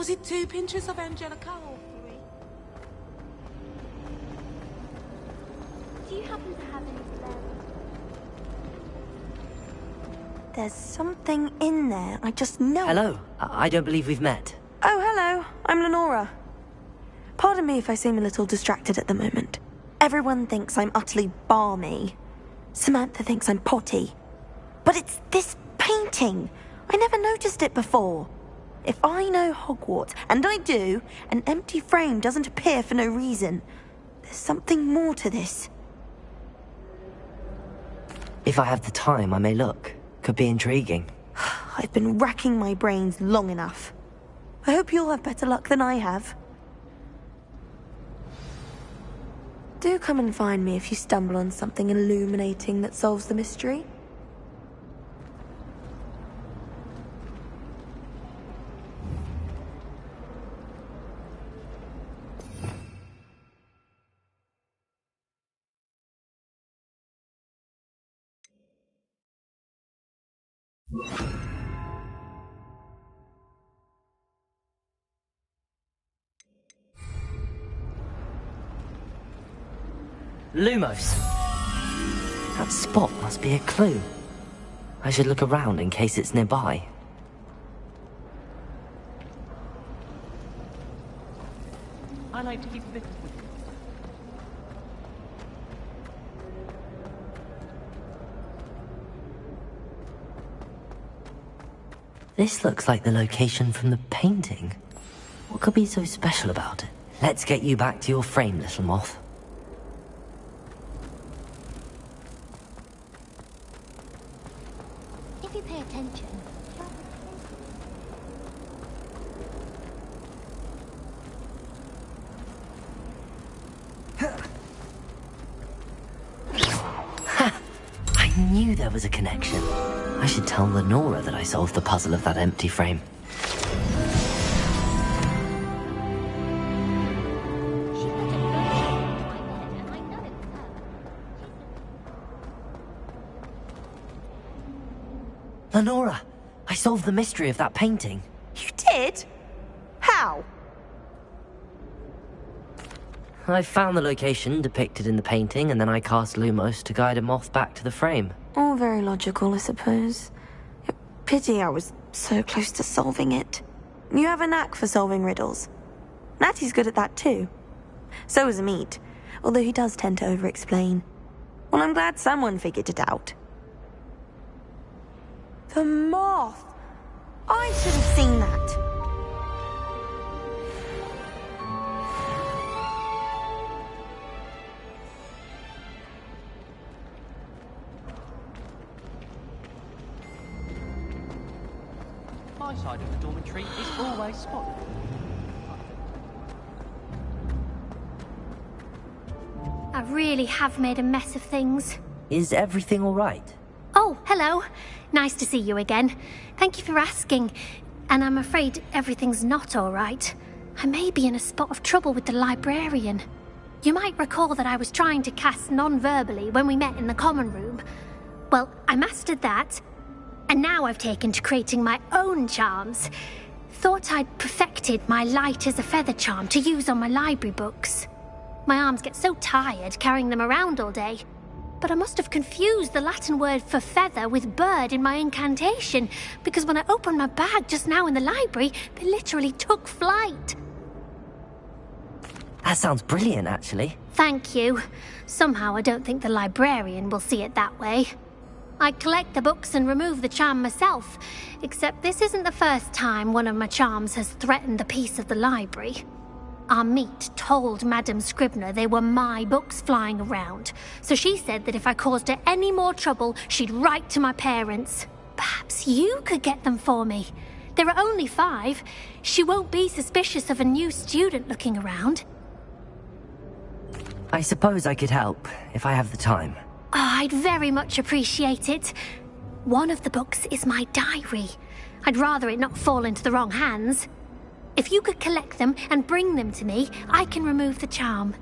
Was it 2 pinches of Angelica or 3? Do you happen to have any spare? There's something in there, I just know. Hello, I don't believe we've met. Oh, hello, I'm Lenora. Pardon me if I seem a little distracted at the moment. Everyone thinks I'm utterly balmy. Samantha thinks I'm potty. But it's this painting. I never noticed it before. If I know Hogwarts, and I do, an empty frame doesn't appear for no reason. There's something more to this. If I have the time, I may look. Could be intriguing. I've been racking my brains long enough. I hope you'll have better luck than I have. Do come and find me if you stumble on something illuminating that solves the mystery. Lumos! That spot must be a clue. I should look around in case it's nearby. I like to keep a bit of wood. This looks like the location from the painting. What could be so special about it? Let's get you back to your frame, little moth. If you pay attention. I knew there was a connection. I should tell Lenora that I solved the puzzle of that empty frame. Lenora, I solved the mystery of that painting. You did? How? I found the location depicted in the painting, and then I cast Lumos to guide a moth back to the frame. All very logical, I suppose. Pity I was so close to solving it. You have a knack for solving riddles. Natty's good at that too. So is Amit, although he does tend to over-explain. Well, I'm glad someone figured it out. The moth! I should have seen that. My side of the dormitory is always spotted. I really have made a mess of things. Is everything all right? Oh, hello. Nice to see you again. Thank you for asking. And I'm afraid everything's not all right. I may be in a spot of trouble with the librarian. You might recall that I was trying to cast non-verbally when we met in the common room. Well, I mastered that. And now I've taken to creating my own charms. Thought I'd perfected my light as a feather charm to use on my library books. My arms get so tired carrying them around all day. But I must have confused the Latin word for feather with bird in my incantation, because when I opened my bag just now in the library, they literally took flight. That sounds brilliant, actually. Thank you. Somehow I don't think the librarian will see it that way. I collect the books and remove the charm myself, except this isn't the first time one of my charms has threatened the peace of the library. Amit told Madame Scribner they were my books flying around, so she said that if I caused her any more trouble, she'd write to my parents. Perhaps you could get them for me. There are only 5. She won't be suspicious of a new student looking around. I suppose I could help, if I have the time. Oh, I'd very much appreciate it. One of the books is my diary. I'd rather it not fall into the wrong hands. If you could collect them and bring them to me, I can remove the charm.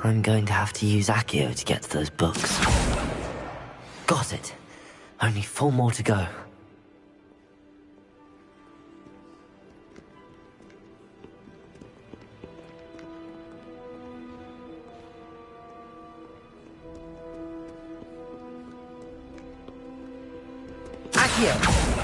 I'm going to have to use Accio to get to those books. Got it. Only 4 more to go. Accio!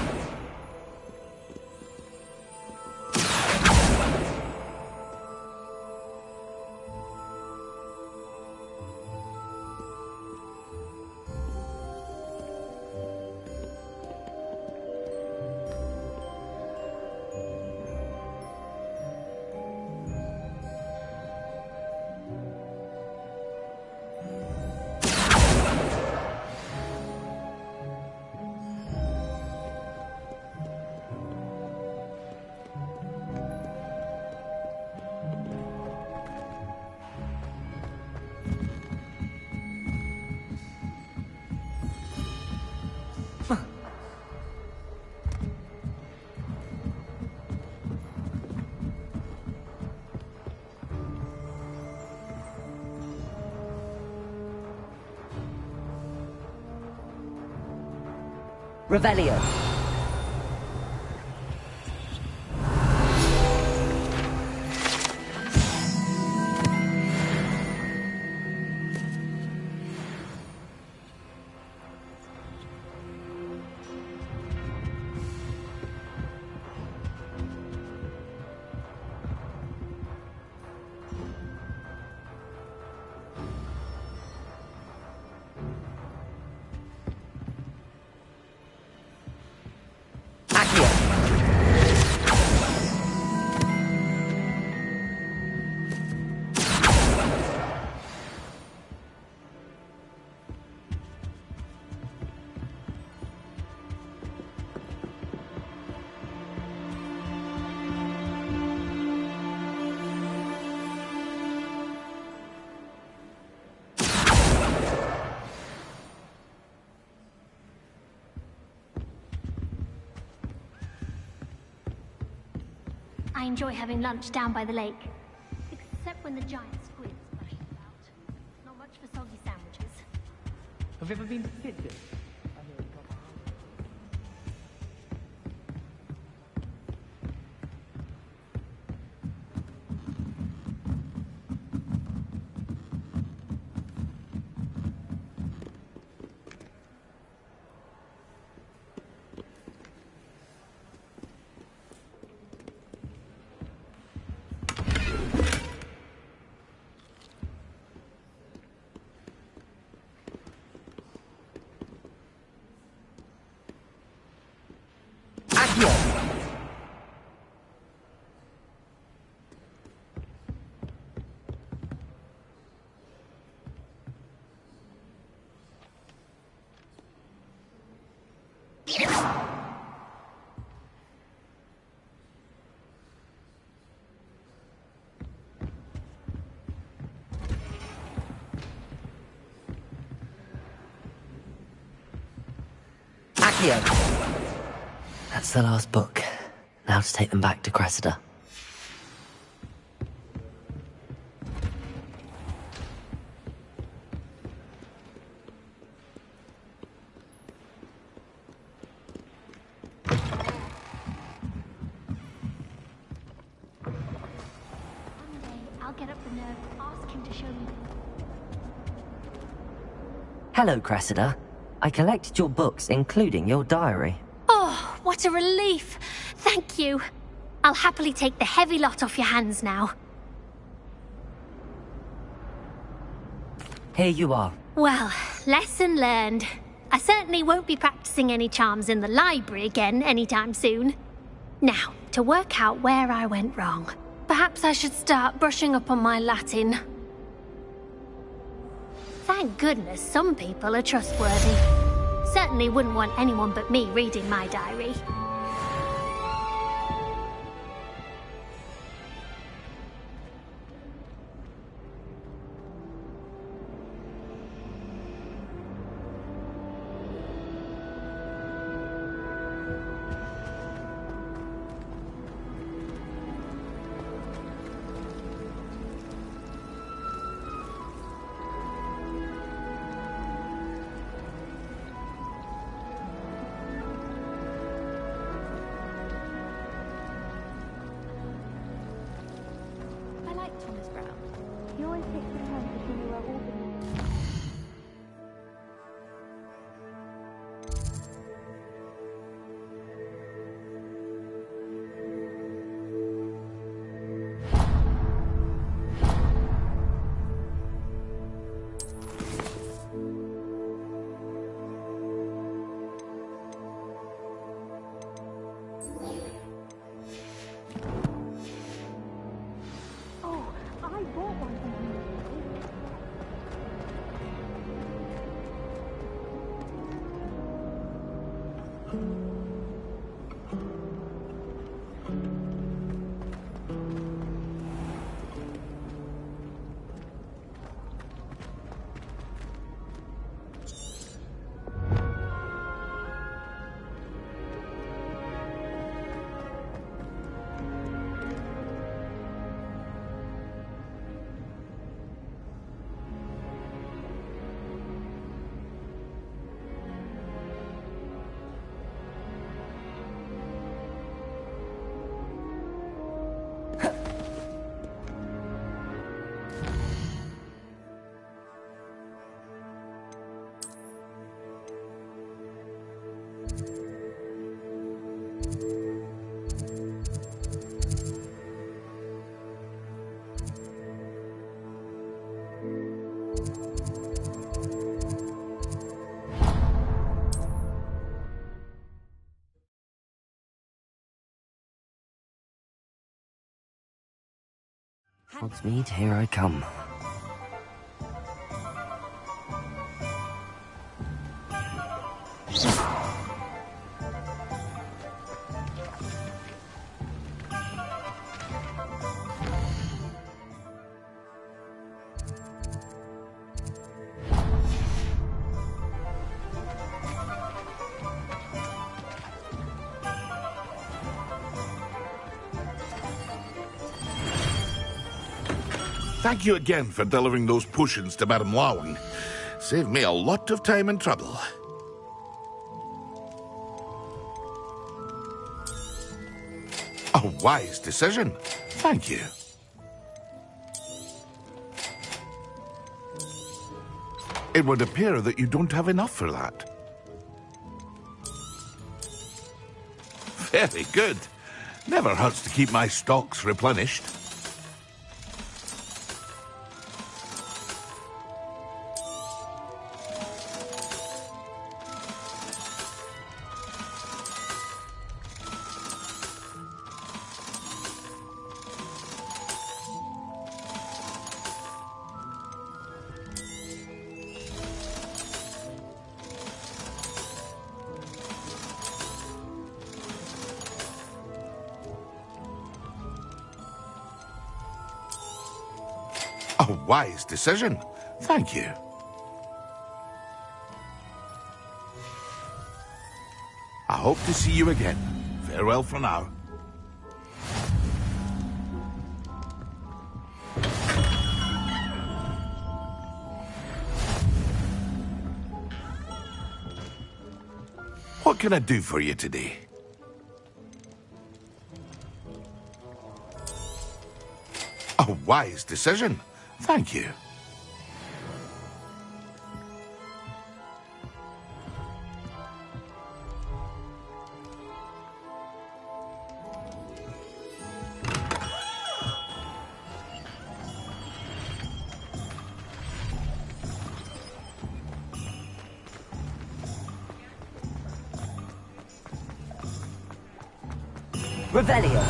Revelio. I enjoy having lunch down by the lake. Except when the giant squid splashes about. Not much for soggy sandwiches. Have you ever been to Fitbit? Accio! That's the last book. Now to take them back to Cressida. I'll get up the nerve to ask him to show me. Hello, Cressida. I collected your books, including your diary. Oh, what a relief! Thank you. I'll happily take the heavy lot off your hands now. Here you are. Well, lesson learned. I certainly won't be practicing any charms in the library again anytime soon. Now, to work out where I went wrong. Perhaps I should start brushing up on my Latin. Thank goodness some people are trustworthy. Certainly wouldn't want anyone but me reading my diary. Thomas Brown. He always takes the time to show me where all the... Hogsmeade, here I come. Thank you again for delivering those potions to Madame Lawing. Saved me a lot of time and trouble. A wise decision. Thank you. It would appear that you don't have enough for that. Very good. Never hurts to keep my stocks replenished. A wise decision. Thank you. I hope to see you again. Farewell for now. What can I do for you today? A wise decision. Thank you. Revelio.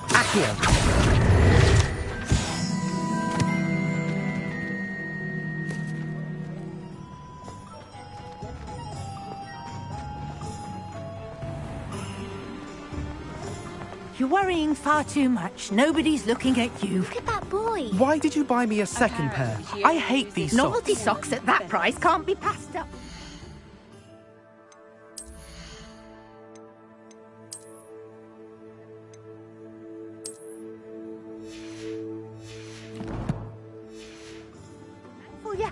Accio. You're worrying far too much. Nobody's looking at you. Look at that boy. Why did you buy me a second pair? I hate these socks. Novelty socks at that price can't be passed up.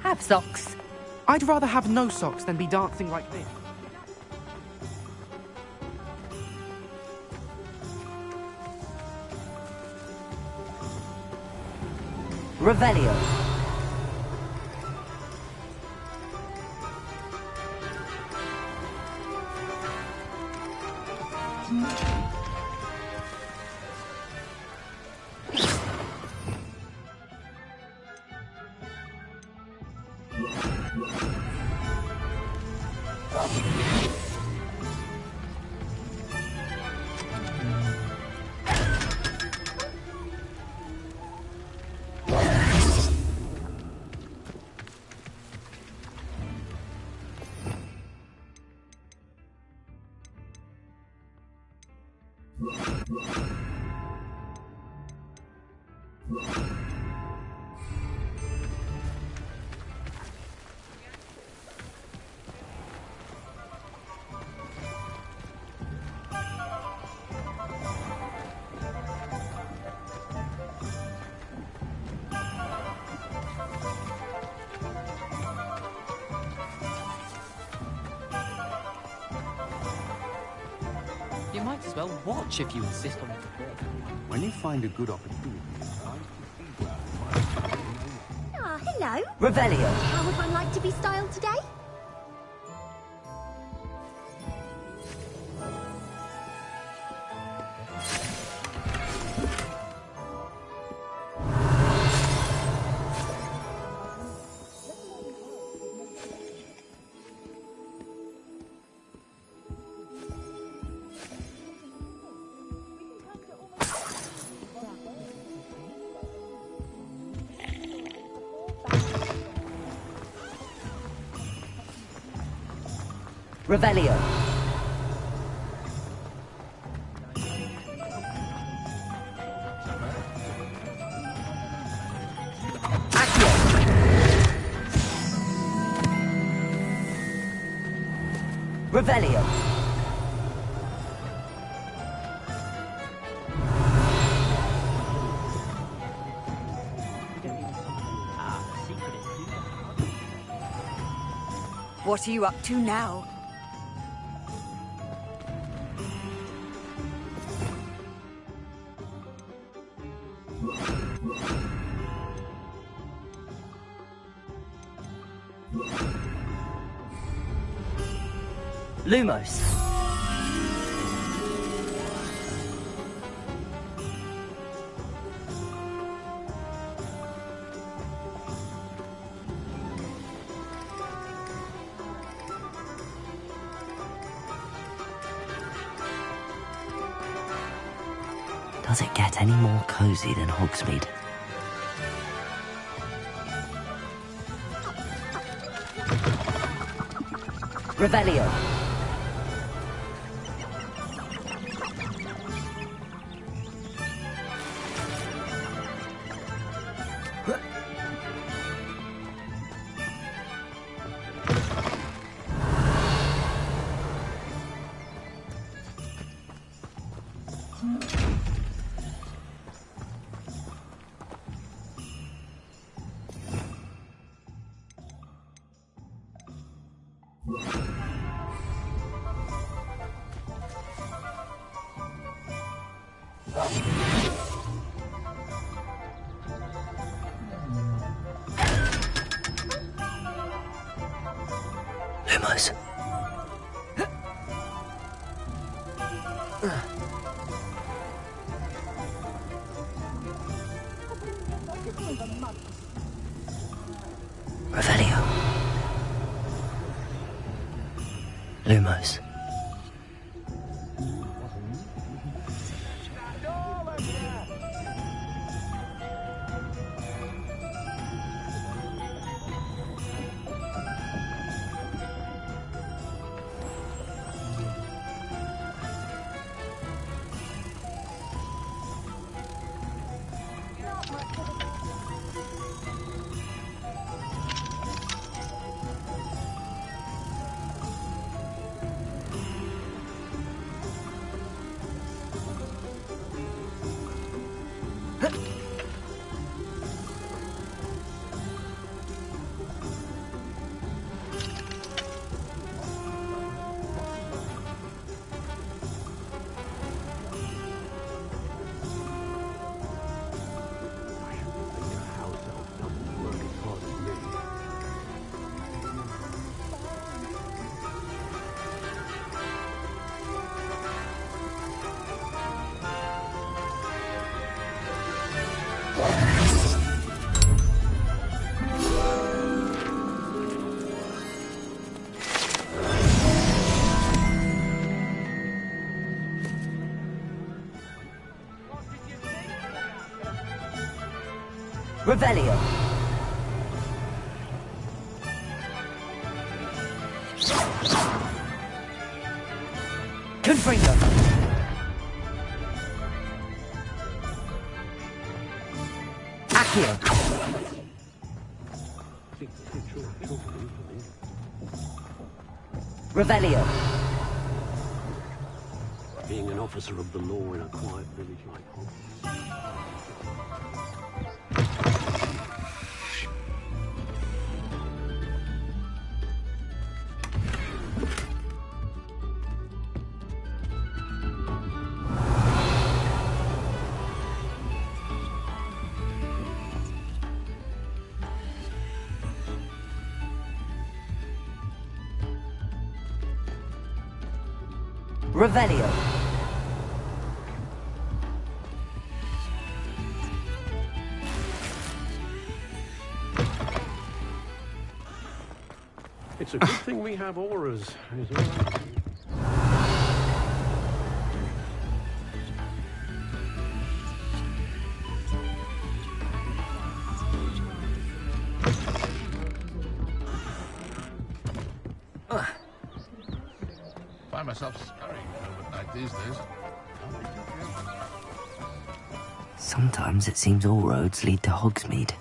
Have socks. I'd rather have no socks than be dancing like this. Revelio. You might as well watch if you insist on it. When you find a good opportunity, Ah, hello. Revelio. How would one like to be styled today? Revelio. Accio. Revelio. What are you up to now? Lumos. Does it get any more cozy than Hogsmeade? Revelio. Lumos. Revelio. Lumos. Revelio. Confringo. Accio. Revelio. Being an officer of the law in a quiet village like Hogwarts. Revelio. It's a good thing we have auras, is all right. Find myself scurrying home at night these days. Sometimes it seems all roads lead to Hogsmeade.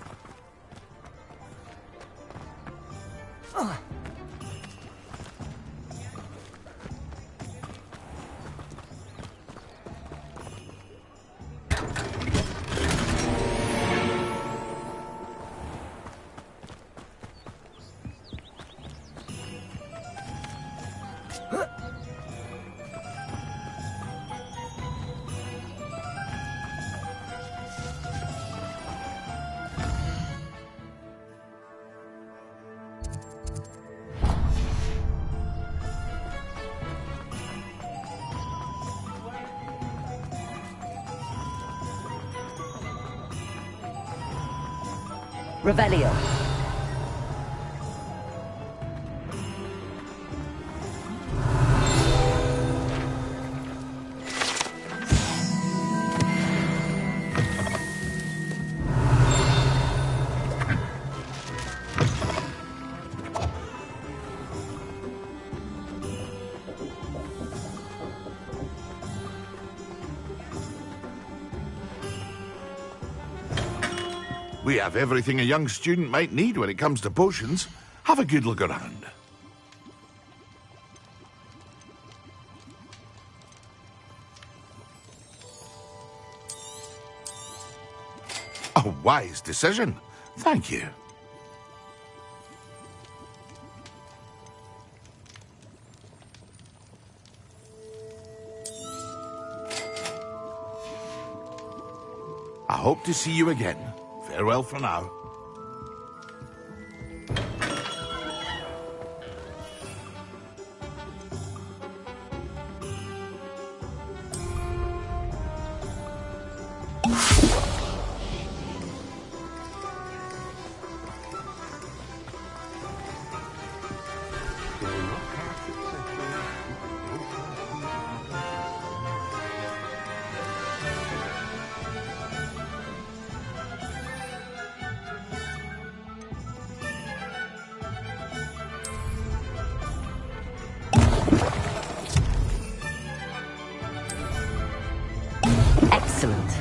Revelio. We have everything a young student might need when it comes to potions. Have a good look around. A wise decision. Thank you. I hope to see you again. Farewell for now. Excellent.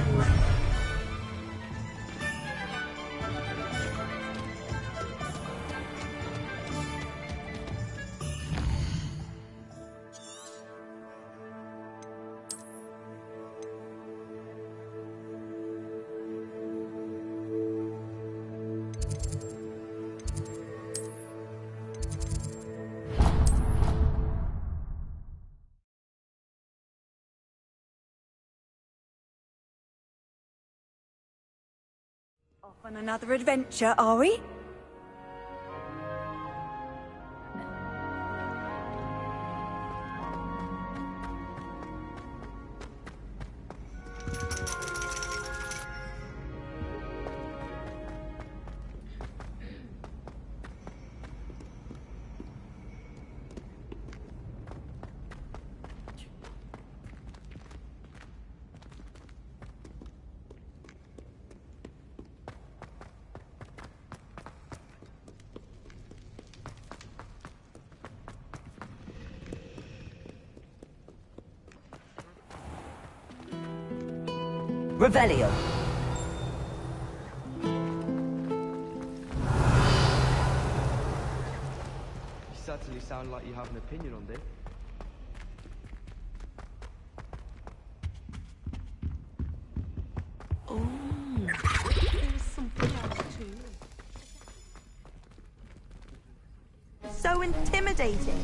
Off on another adventure, are we? Revelio. You certainly sound like you have an opinion on this. There's something else too. So intimidating.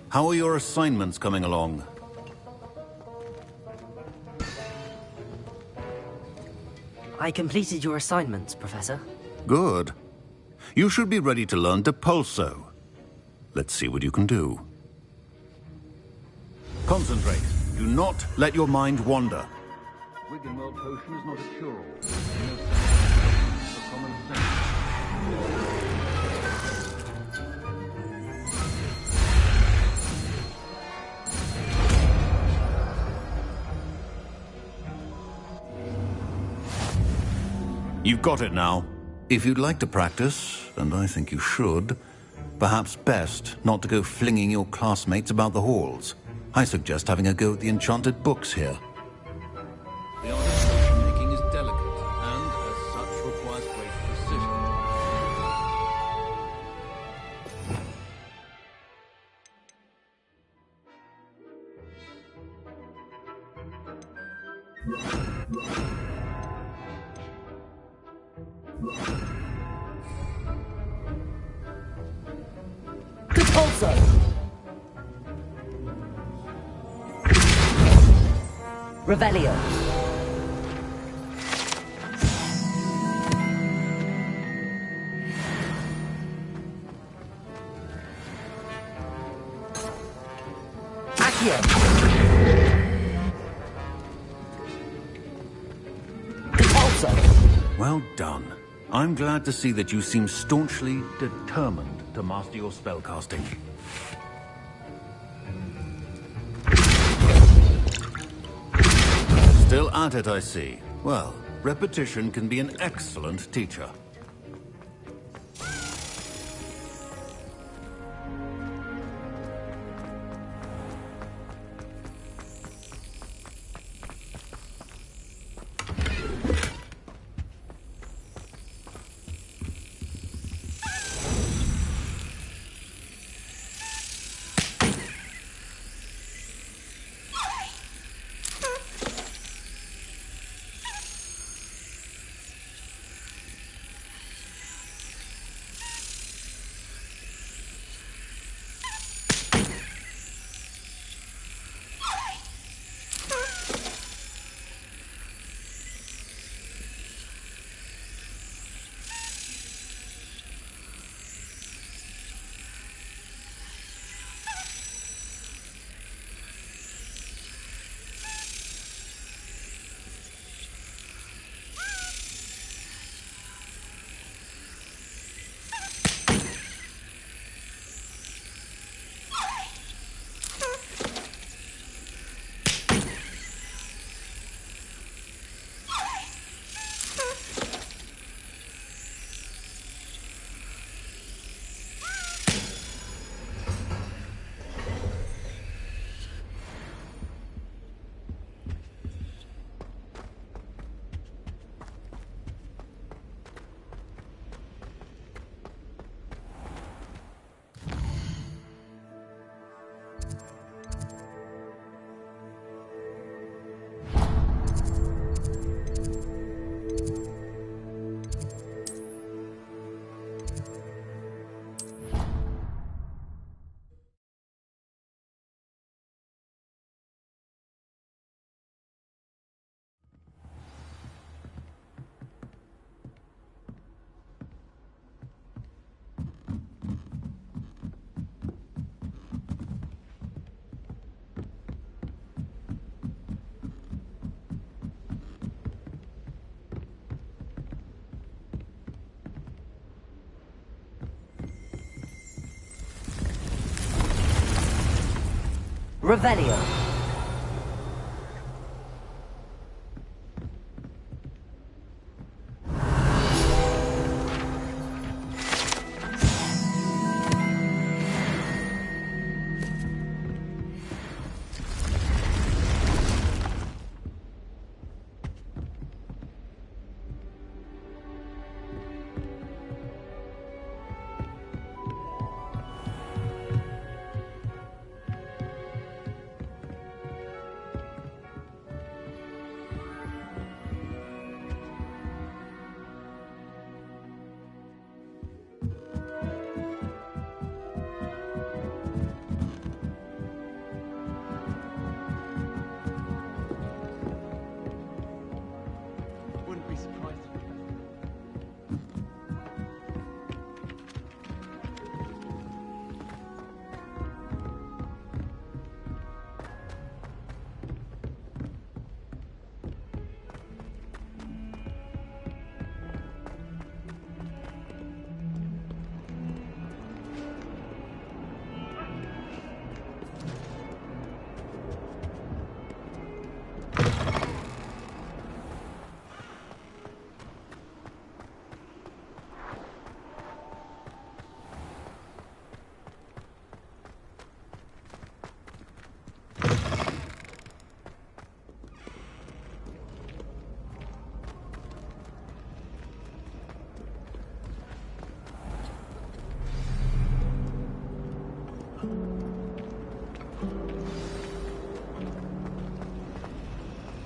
How are your assignments coming along? I completed your assignments, Professor. Good. You should be ready to learn Depulso. Let's see what you can do. Concentrate. Do not let your mind wander. Wiggenweld potion is not a cure-all. No sense for common sense. You've got it now. If you'd like to practice, and I think you should, perhaps best not to go flinging your classmates about the halls. I suggest having a go at the enchanted books here. The art of potion making is delicate, and as such requires great precision. Depulso! Revelio. Accio. Depulso. Well done. I'm glad to see that you seem staunchly determined to master your spellcasting. Still at it, I see. Well, repetition can be an excellent teacher. Revelio. Wouldn't be surprised if you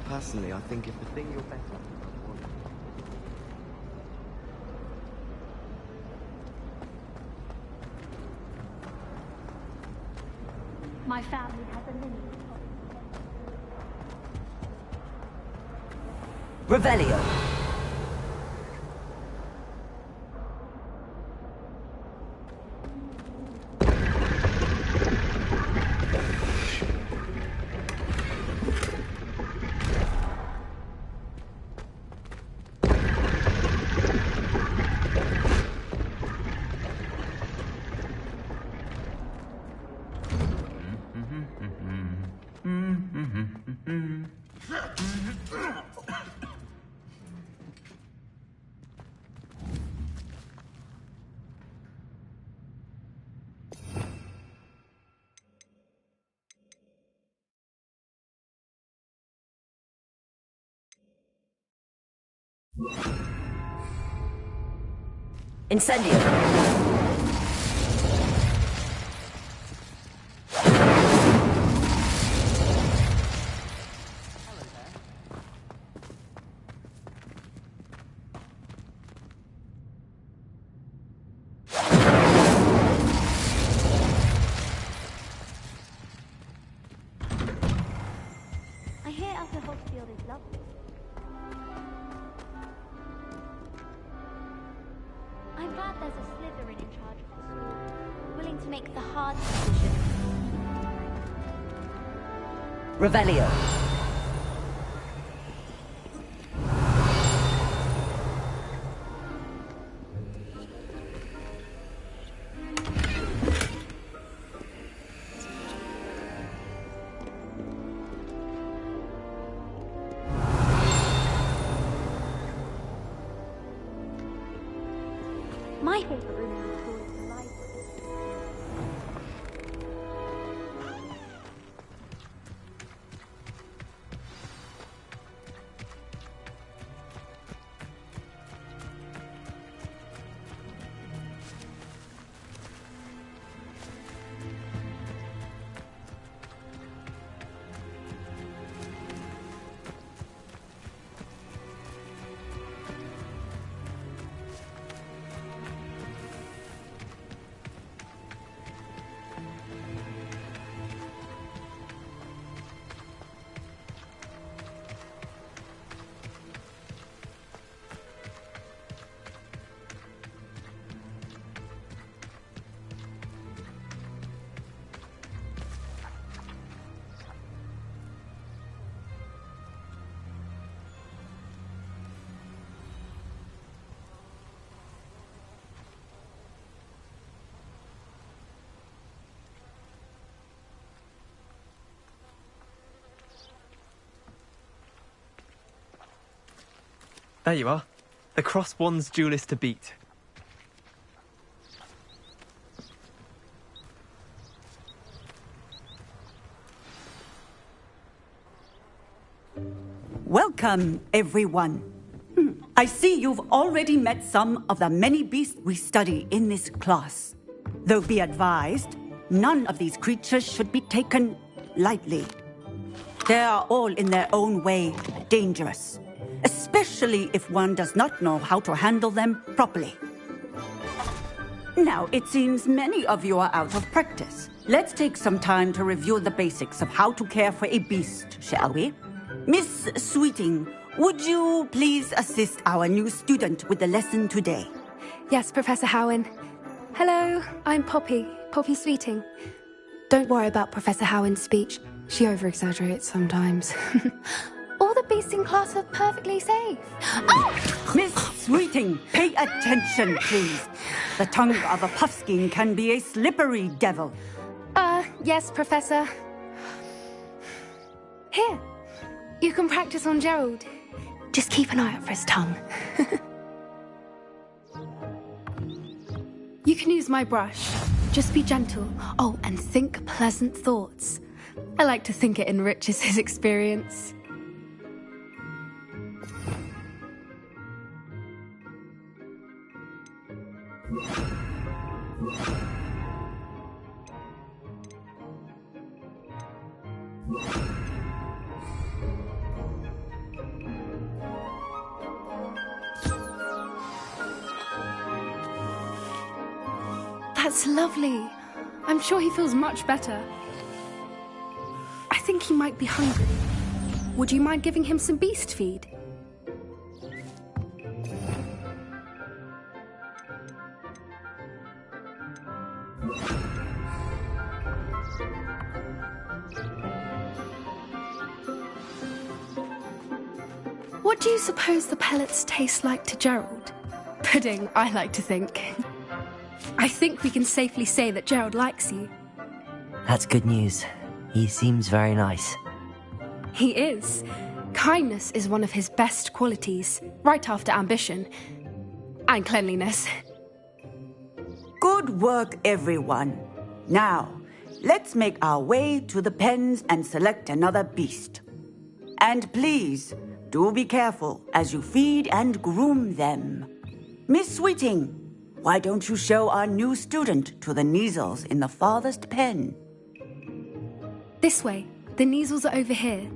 Personally, I think if the thing you're better at... My family has a lineage. Revelio. Incendio. I hear Upper Hogfield is lovely. I'm glad there's a Slytherin in charge of the school, willing to make the hard decisions. Revelio. My favorite room in the school is the library. There you are. The cross one's duelist to beat. Welcome, everyone. I see you've already met some of the many beasts we study in this class. Though be advised, none of these creatures should be taken lightly. They are all in their own way dangerous, especially if one does not know how to handle them properly. Now, it seems many of you are out of practice. Let's take some time to review the basics of how to care for a beast, shall we? Miss Sweeting, would you please assist our new student with the lesson today? Yes, Professor Howen. Hello, I'm Poppy Sweeting. Don't worry about Professor Howen's speech. She over-exaggerates sometimes. All the beasts in class are perfectly safe. Oh! Miss Sweeting, pay attention, please. The tongue of a puffskein can be a slippery devil. Yes, Professor. Here, you can practice on Gerald. Just keep an eye out for his tongue. You can use my brush. Just be gentle. Oh, and think pleasant thoughts. I like to think it enriches his experience. That's lovely. I'm sure he feels much better. I think he might be hungry. Would you mind giving him some beast feed? What do you suppose the pellets taste like to Gerald? Pudding, I like to think. I think we can safely say that Gerald likes you. That's good news. He seems very nice. He is. Kindness is one of his best qualities, right after ambition. And cleanliness. Good work, everyone. Now, let's make our way to the pens and select another beast. And please, do be careful as you feed and groom them. Miss Sweeting, why don't you show our new student to the Neasels in the farthest pen? This way. The Neasels are over here.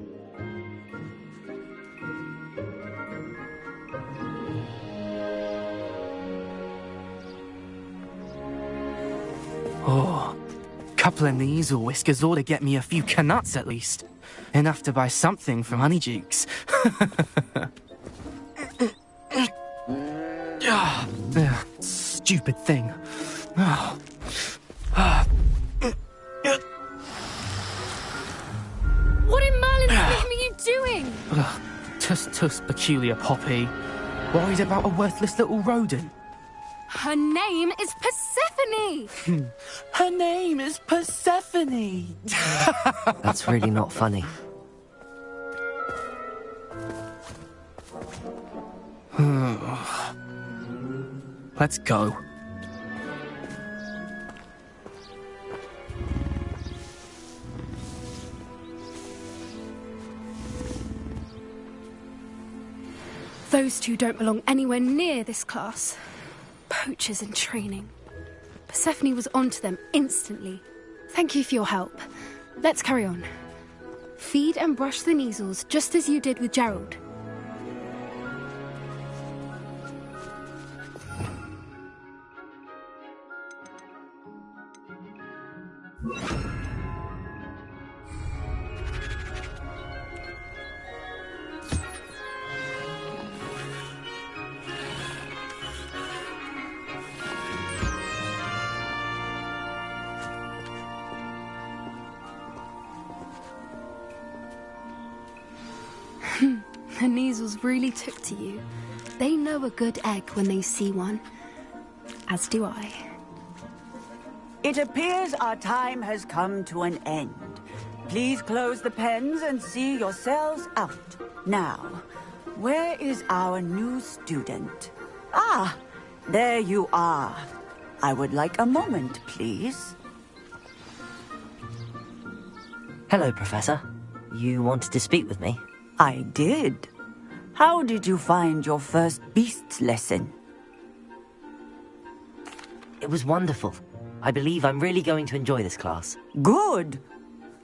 Oh, couple of Neasel whiskers ought to get me a few canuts at least. Enough to buy something from Honeydukes. Stupid thing. What in Merlin's name are you doing? Tuss, peculiar Poppy. Worried about a worthless little rodent. Her name is Persephone! Her name is Persephone! That's really not funny. Let's go. Those two don't belong anywhere near this class. Poachers in training. Persephone was onto them instantly. Thank you for your help. Let's carry on. Feed and brush the Neasels just as you did with Gerald. The Neasels really took to you. They know a good egg when they see one. As do I. It appears our time has come to an end. Please close the pens and see yourselves out. Now, Where is our new student? Ah, there you are. I would like a moment, please. Hello, Professor. You wanted to speak with me? I did. How did you find your first beasts lesson? It was wonderful. I believe I'm really going to enjoy this class. Good.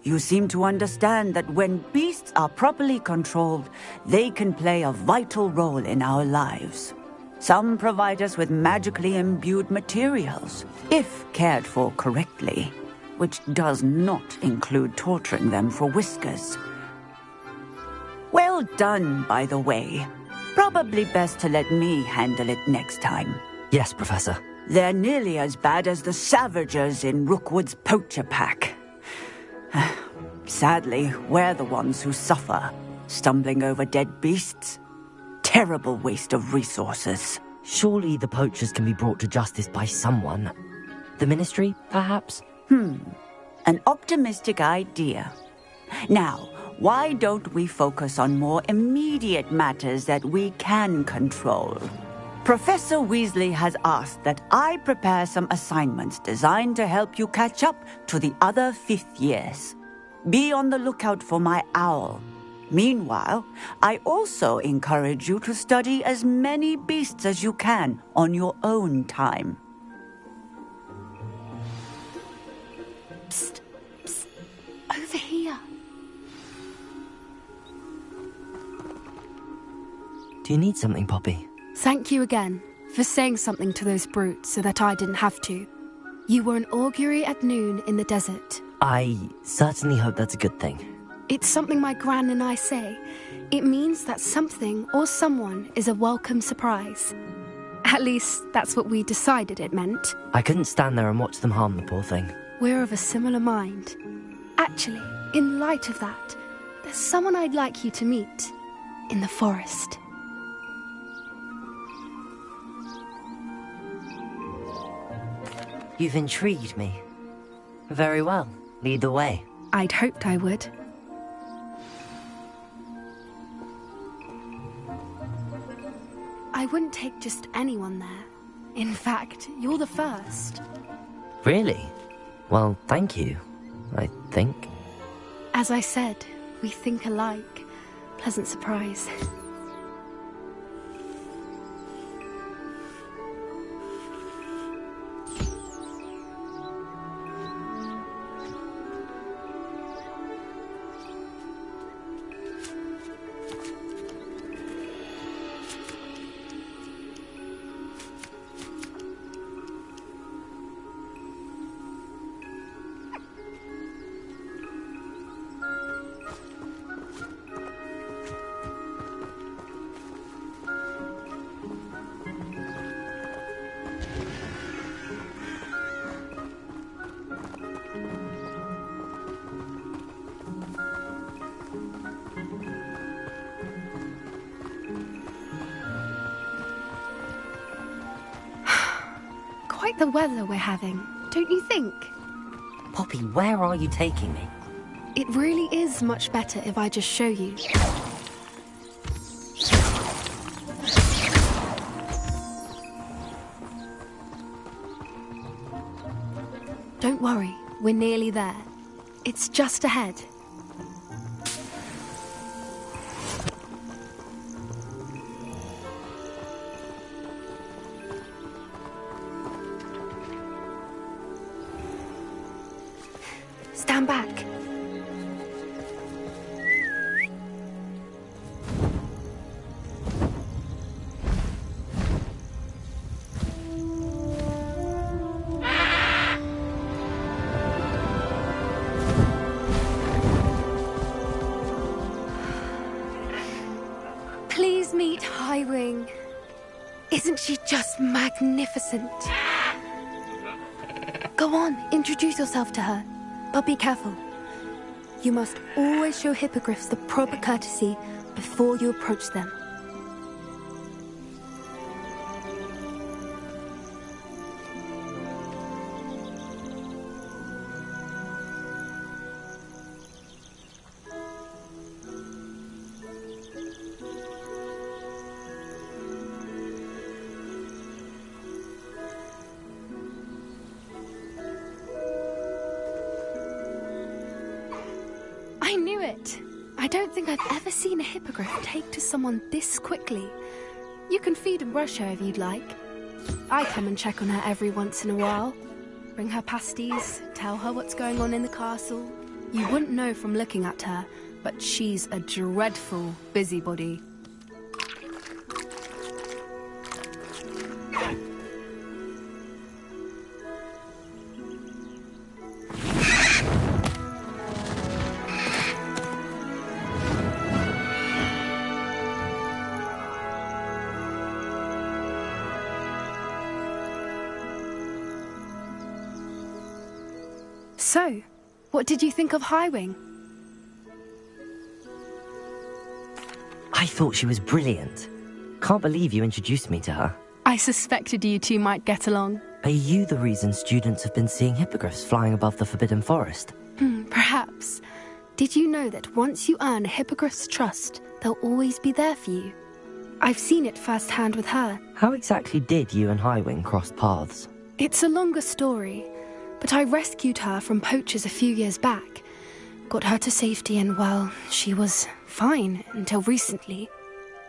You seem to understand that when beasts are properly controlled, they can play a vital role in our lives. Some provide us with magically imbued materials, if cared for correctly, which does not include torturing them for whiskers. Well done, by the way. Probably best to let me handle it next time. Yes, Professor. They're nearly as bad as the Savagers in Rookwood's poacher pack. Sadly, we're the ones who suffer, stumbling over dead beasts. Terrible waste of resources. Surely the poachers can be brought to justice by someone. The Ministry, perhaps? An optimistic idea. Now, why don't we focus on more immediate matters that we can control? Professor Weasley has asked that I prepare some assignments designed to help you catch up to the other 5th years. Be on the lookout for my owl. Meanwhile, I also encourage you to study as many beasts as you can on your own time. Psst, psst, over here. Do you need something, Poppy? Thank you again for saying something to those brutes so that I didn't have to. You were an augury at noon in the desert. I certainly hope that's a good thing. It's something my gran and I say. It means that something or someone is a welcome surprise. At least, that's what we decided it meant. I couldn't stand there and watch them harm the poor thing. We're of a similar mind. Actually, in light of that, there's someone I'd like you to meet in the forest. You've intrigued me. Very well. Lead the way. I'd hoped I would. I wouldn't take just anyone there. In fact, you're the first. Really? Well, thank you, I think. As I said, we think alike. Pleasant surprise. Quite the weather we're having, don't you think? Poppy, where are you taking me? It really is much better if I just show you. Don't worry, we're nearly there. It's just ahead. Stand back. Please meet Highwing. Isn't she just magnificent? Go on, introduce yourself to her. But be careful. You must always show hippogriffs the proper courtesy before you approach them. I don't think I've ever seen a hippogriff take to someone this quickly. You can feed and brush her if you'd like. I come and check on her every once in a while. Bring her pasties, tell her what's going on in the castle. You wouldn't know from looking at her, but she's a dreadful busybody. So, what did you think of Highwing? I thought she was brilliant. Can't believe you introduced me to her. I suspected you two might get along. Are you the reason students have been seeing hippogriffs flying above the Forbidden Forest? Perhaps. Did you know that once you earn a hippogriff's trust, they'll always be there for you? I've seen it firsthand with her. How exactly did you and Highwing cross paths? It's a longer story, but I rescued her from poachers a few years back. Got her to safety and, well, she was fine until recently.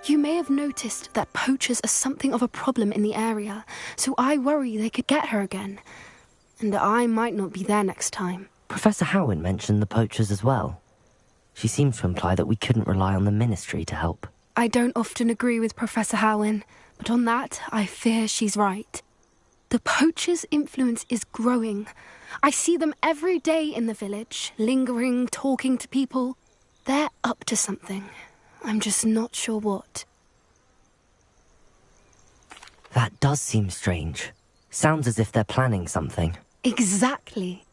You may have noticed that poachers are something of a problem in the area, so I worry they could get her again. And I might not be there next time. Professor Howin mentioned the poachers as well. She seemed to imply that we couldn't rely on the Ministry to help. I don't often agree with Professor Howin, but on that, I fear she's right. The poachers' influence is growing. I see them every day in the village, lingering, talking to people. They're up to something. I'm just not sure what. That does seem strange. Sounds as if they're planning something. Exactly.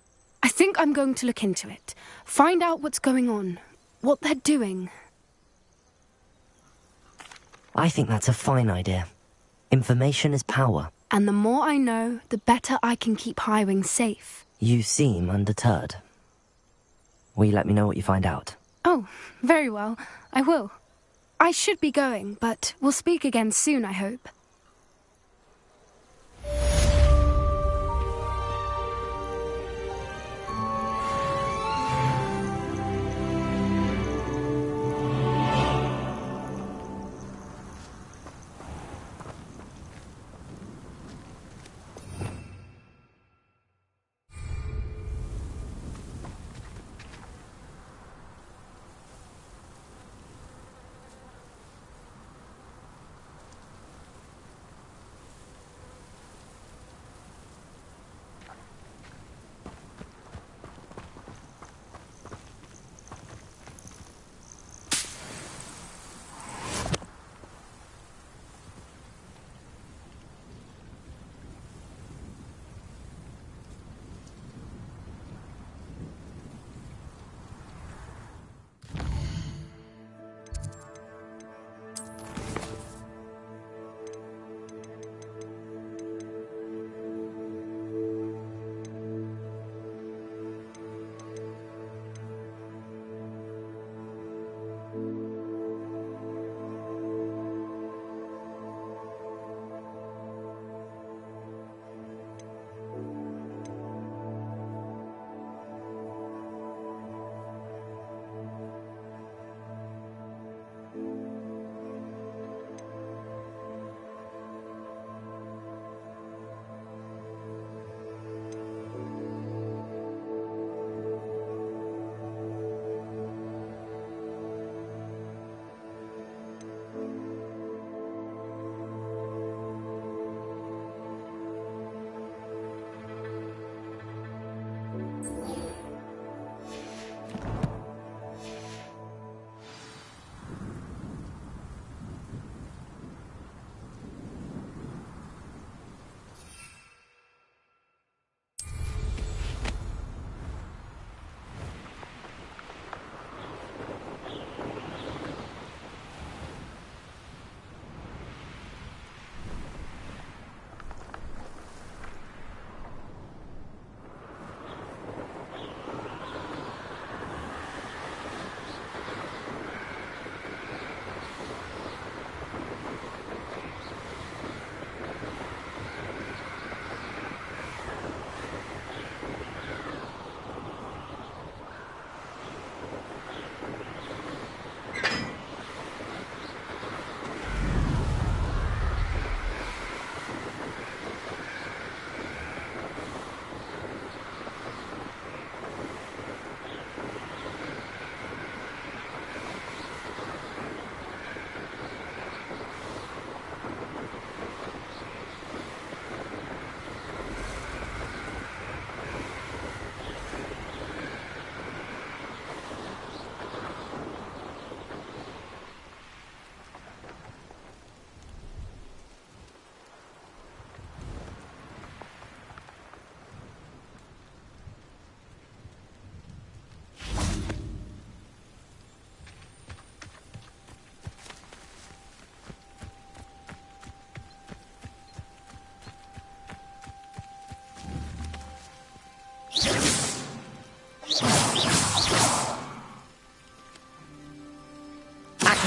I think I'm going to look into it. Find out what's going on, what they're doing. I think that's a fine idea. Information is power. And the more I know, the better I can keep Highwing safe. You seem undeterred. Will you let me know what you find out? Oh, very well. I will. I should be going, but we'll speak again soon, I hope.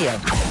Accio.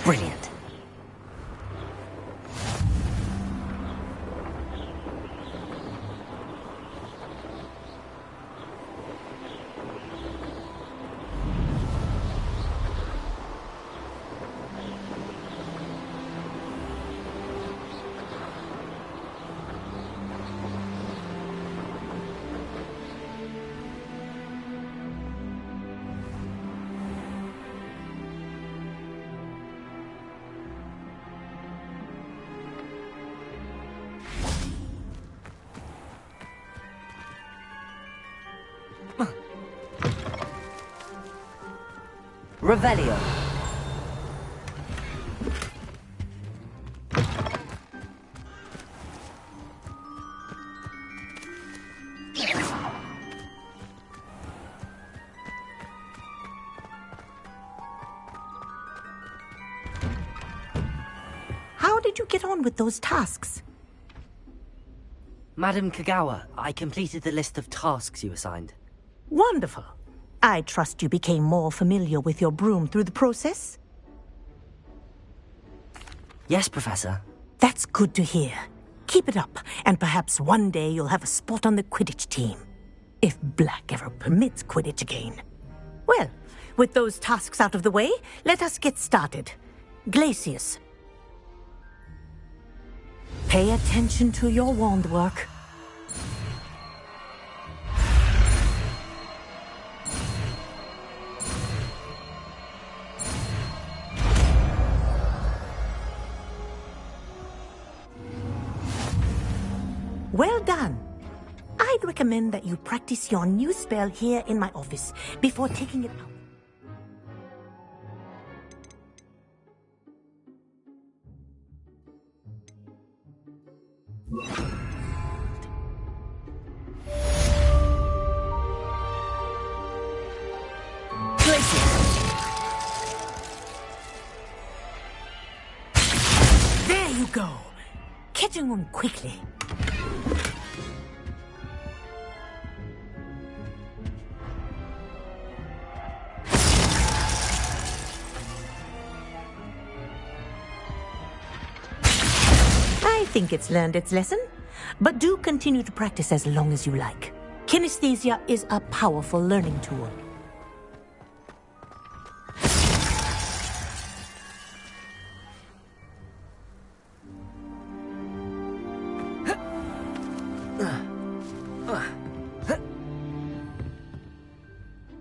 Brilliant. Revelio. How did you get on with those tasks? Madam Kagawa, I completed the list of tasks you assigned. Wonderful. I trust you became more familiar with your broom through the process? Yes, Professor. That's good to hear. Keep it up, and perhaps one day you'll have a spot on the Quidditch team. If Black ever permits Quidditch again. Well, with those tasks out of the way, let us get started. Glacius. Pay attention to your wand work. Well done. I'd recommend that you practice your new spell here in my office before taking it out. There you go. Catching on quickly. I think it's learned its lesson, but do continue to practice as long as you like. Kinesthesia is a powerful learning tool.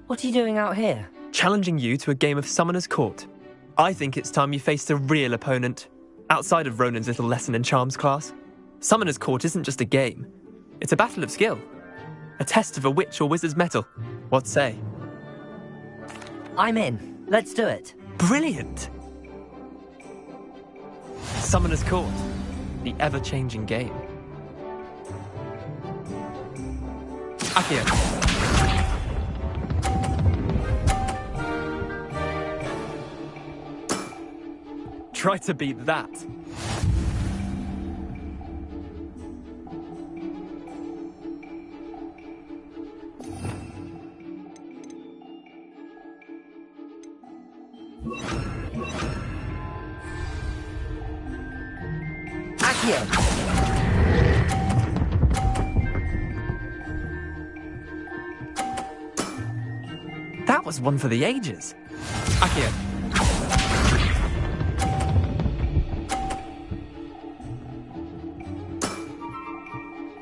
What are you doing out here? Challenging you to a game of Summoner's Court. I think it's time you faced a real opponent. Outside of Ronan's little lesson in Charms class. Summoner's Court isn't just a game. It's a battle of skill. A test of a witch or wizard's mettle. What say? I'm in. Let's do it. Brilliant! Summoner's Court. The ever-changing game. Accio. Try to beat that. Accio. That was one for the ages. Accio.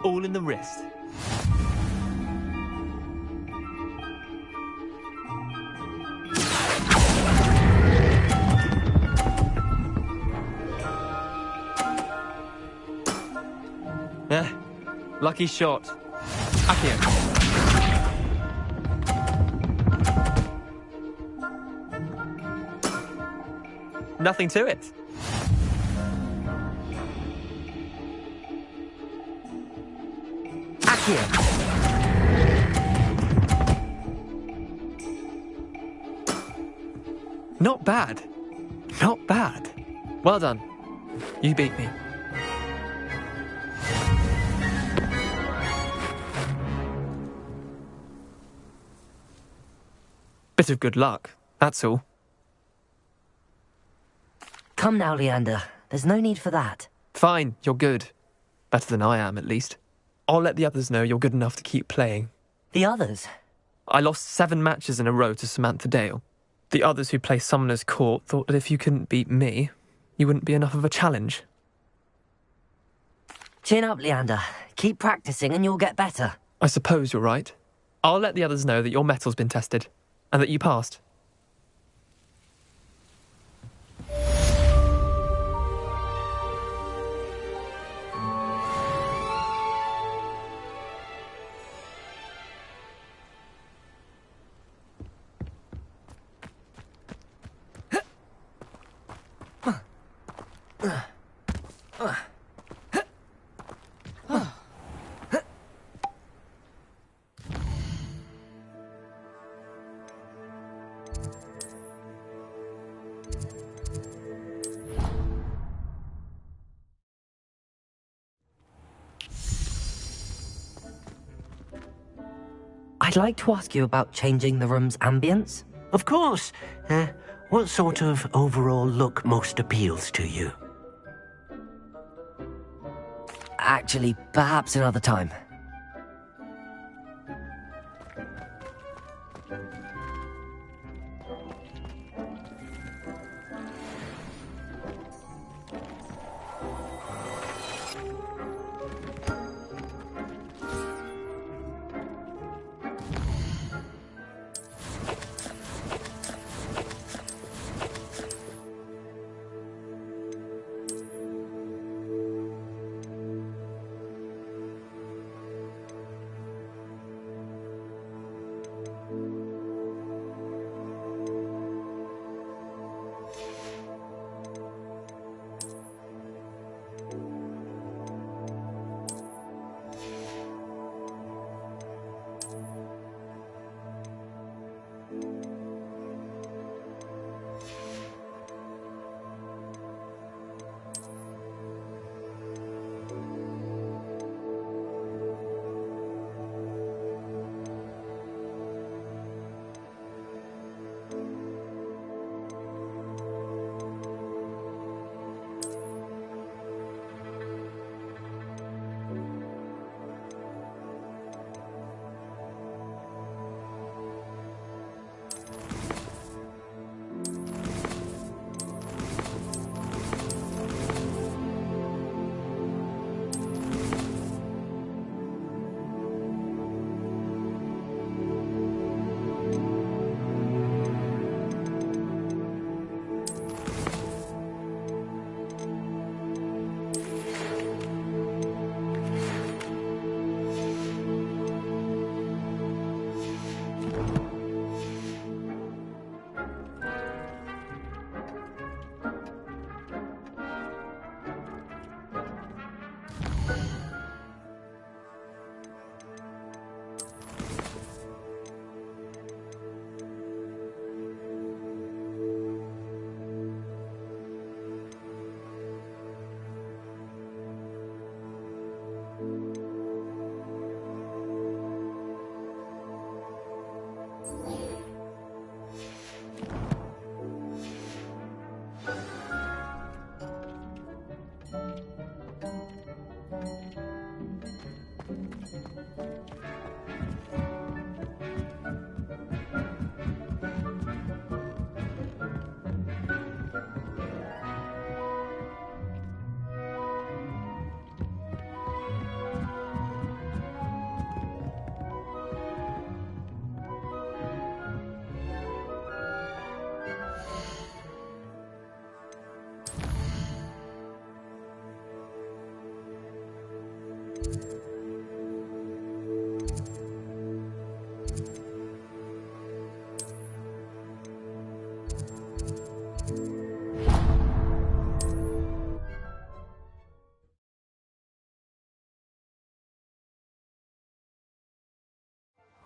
All in the wrist. Lucky shot. Accio. Nothing to it. Not bad. Not bad. Well done. You beat me. Bit of good luck, that's all. Come now, Leander. There's no need for that. Fine, you're good. Better than I am, at least. I'll let the others know you're good enough to keep playing. The others? I lost 7 matches in a row to Samantha Dale. The others who play Summoner's Court thought that if you couldn't beat me, you wouldn't be enough of a challenge. Chin up, Leander. Keep practicing and you'll get better. I suppose you're right. I'll let the others know that your metal's been tested, and that you passed. I'd like to ask you about changing the room's ambience. Of course. What sort of overall look most appeals to you? Actually, perhaps another time.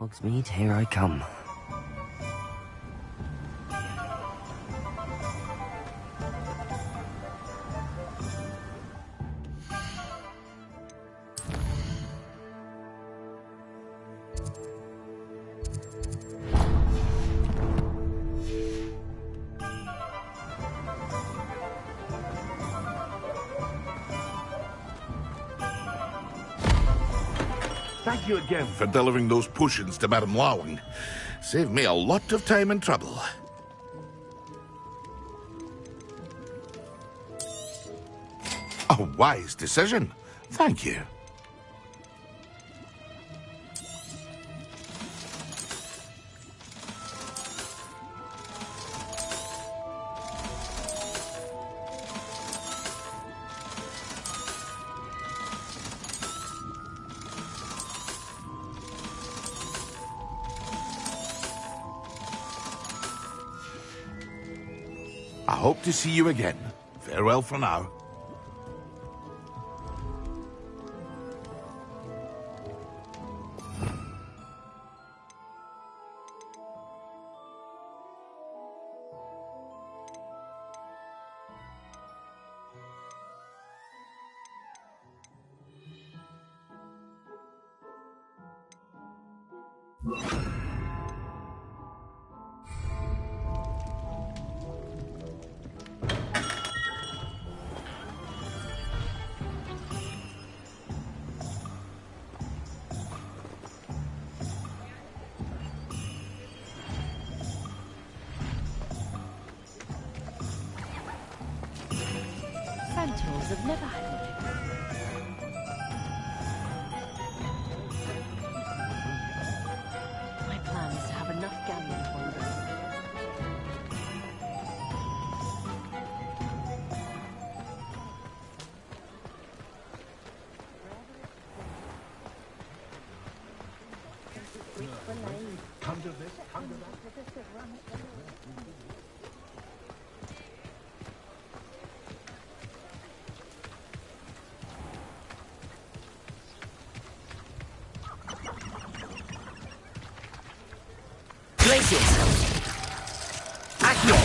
Hogsmeade, here I come. Thank you again for delivering those potions to Madame Lowing. Saved me a lot of time and trouble. A wise decision. Thank you. I hope to see you again. Farewell for now. Centaurs have never had one. My plan is to have enough gambling for them. Come to this, come to that. Places! Accio!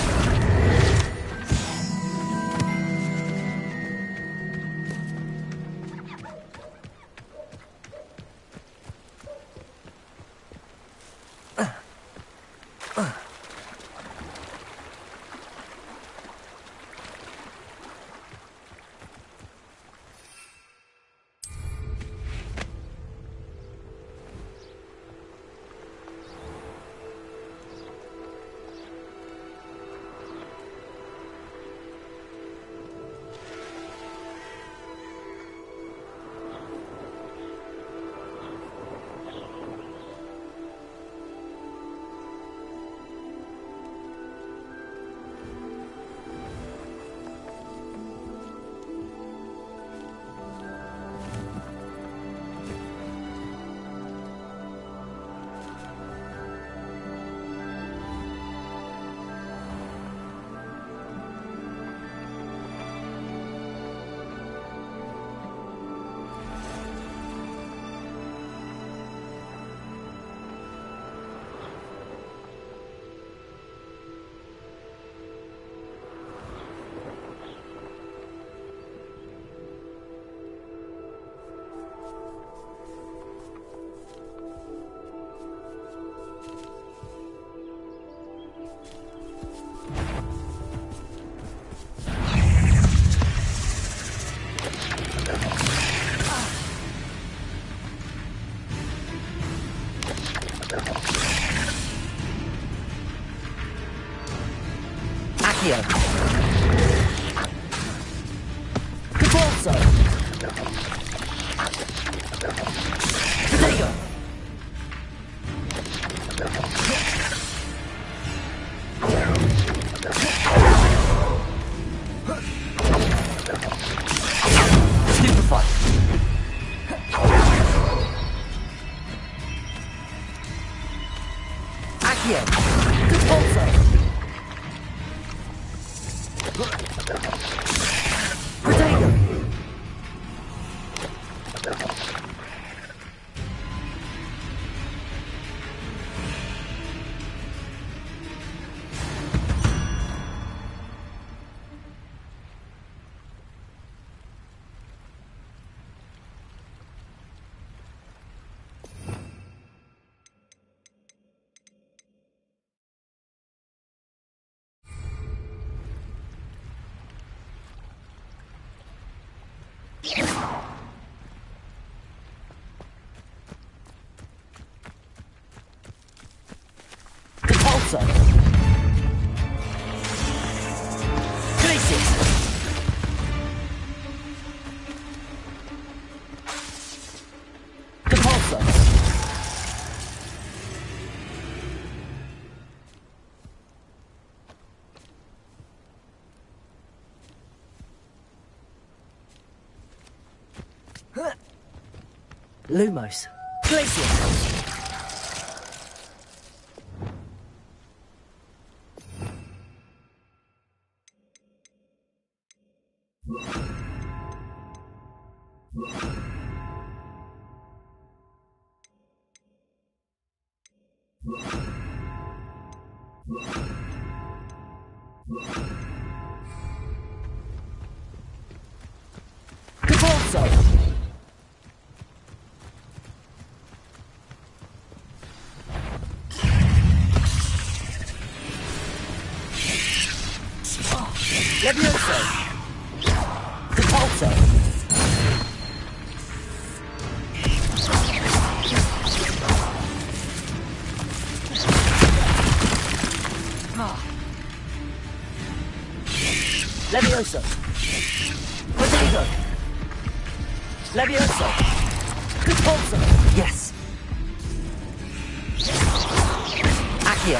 Accio! Caporzo! Protego! Stupefy! Accio! Caporzo! Protego! forza! Glacius! Compulso! Lumos! Glacius! Compulso! Levioso! Compulso! Levioso! Potato! Levioso! Compulso! Yes! Accio!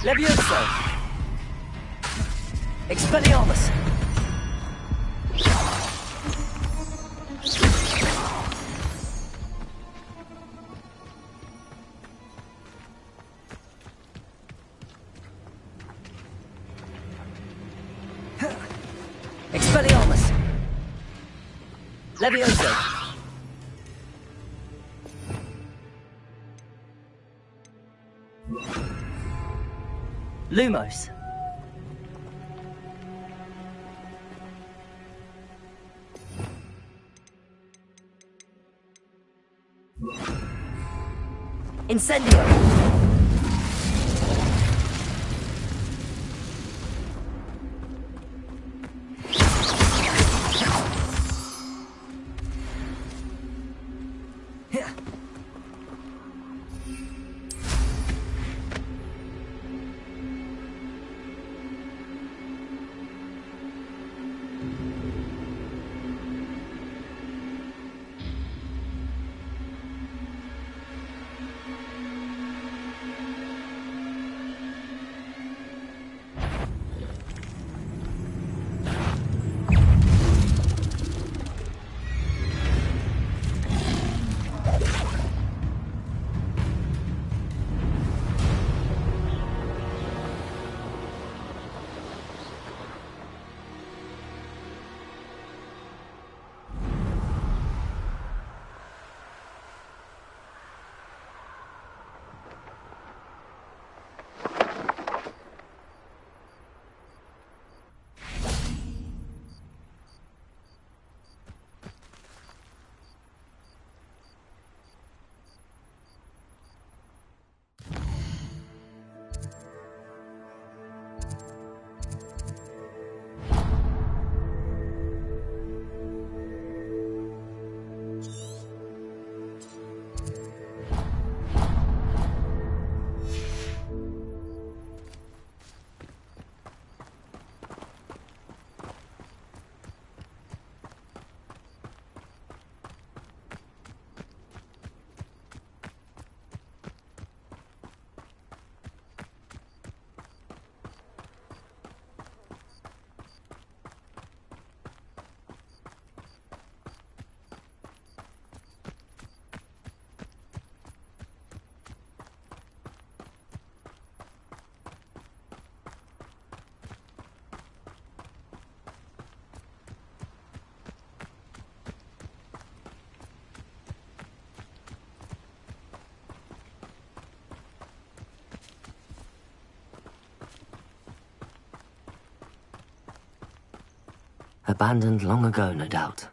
Levioso! Expelliarmus! Expelliarmus! Levioso! Lumos! Incendio! Abandoned long ago, no doubt.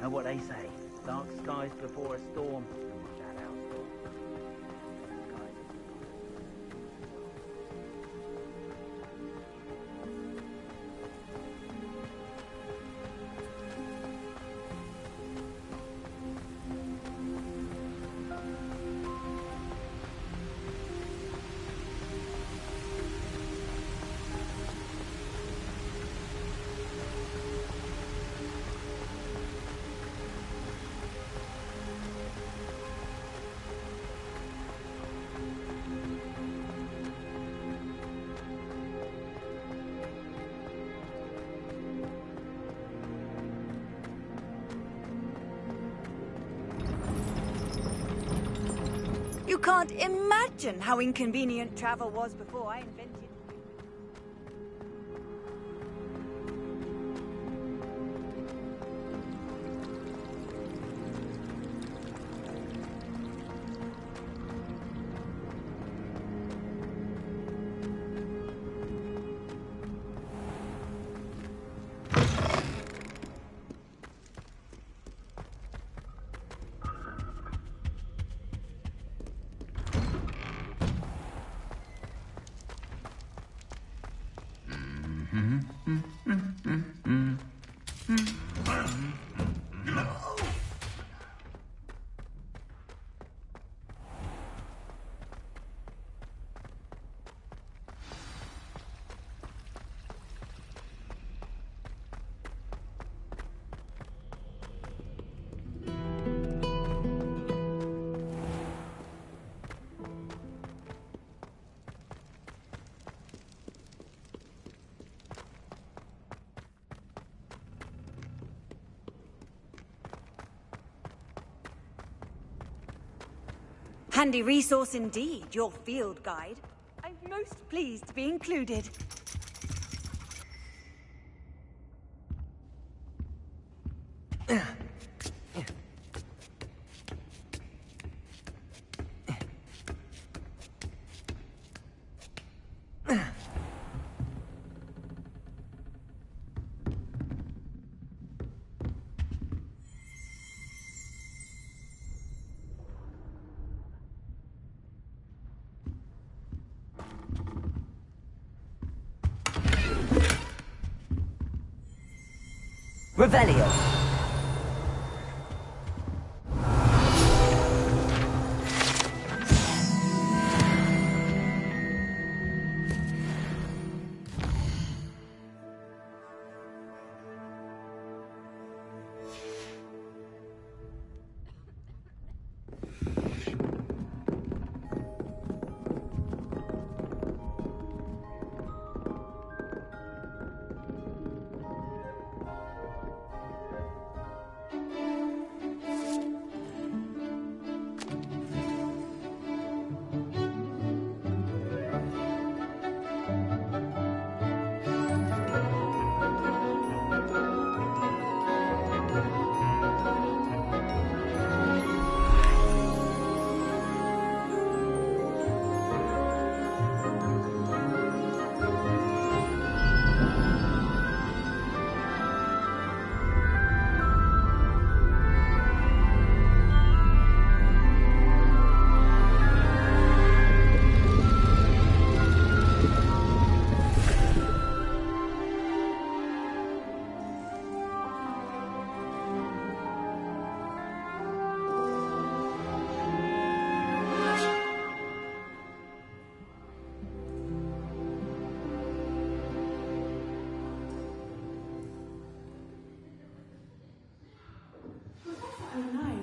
Know what they say? Dark skies before a storm. That out. You can't imagine how inconvenient travel was before I invented. Handy resource indeed, your field guide. I'm most pleased to be included. Revelio.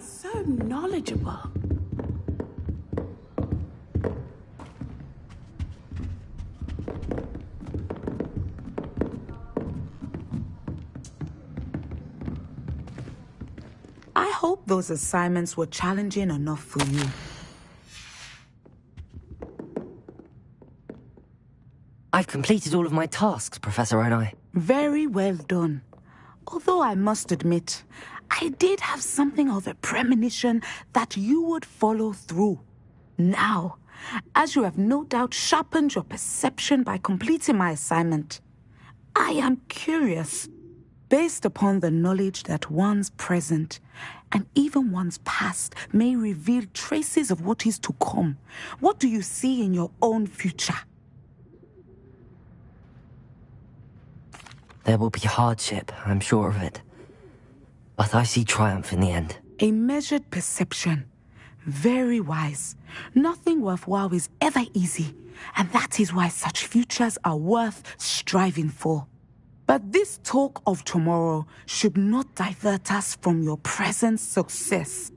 So knowledgeable. I hope those assignments were challenging enough for you. I've completed all of my tasks, Professor Onai. Very well done. Although I must admit, I did have something of a premonition that you would follow through. Now, as you have no doubt sharpened your perception by completing my assignment, I am curious. based upon the knowledge that one's present and even one's past may reveal traces of what is to come. What do you see in your own future? There will be hardship, I'm sure of it. But I see triumph in the end. A measured perception. Very wise. Nothing worthwhile is ever easy, and that is why such futures are worth striving for. But this talk of tomorrow should not divert us from your present success.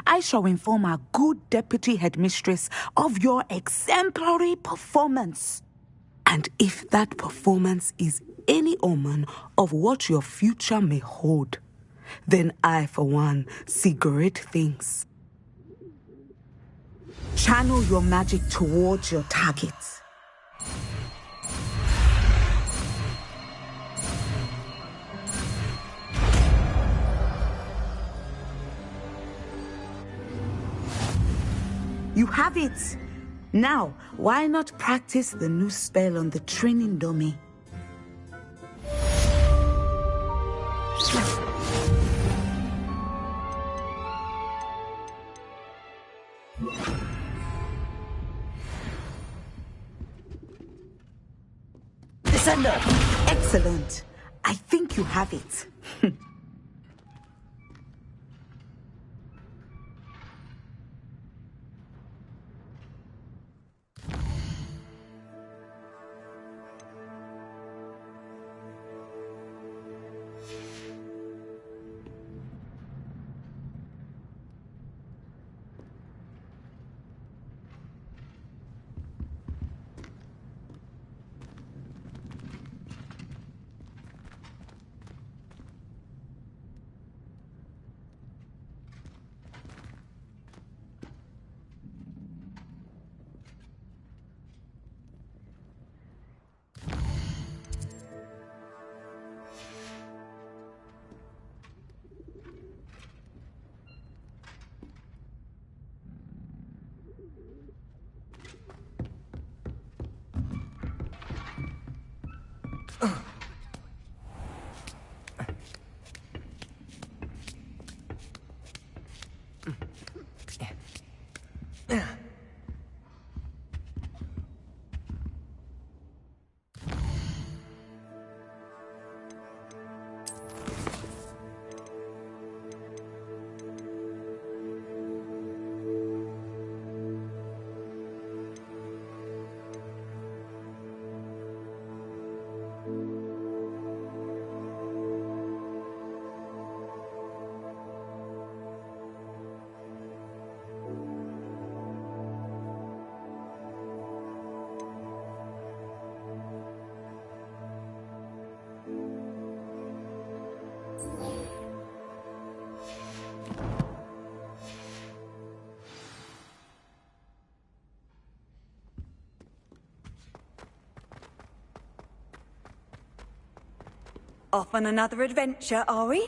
I shall inform our good deputy headmistress of your exemplary performance. And if that performance is any omen of what your future may hold, then I, for one, see great things. Channel your magic towards your targets. You have it! Now, why not practice the new spell on the training dummy? Descender! Excellent. I think you have it. Off on another adventure, are we?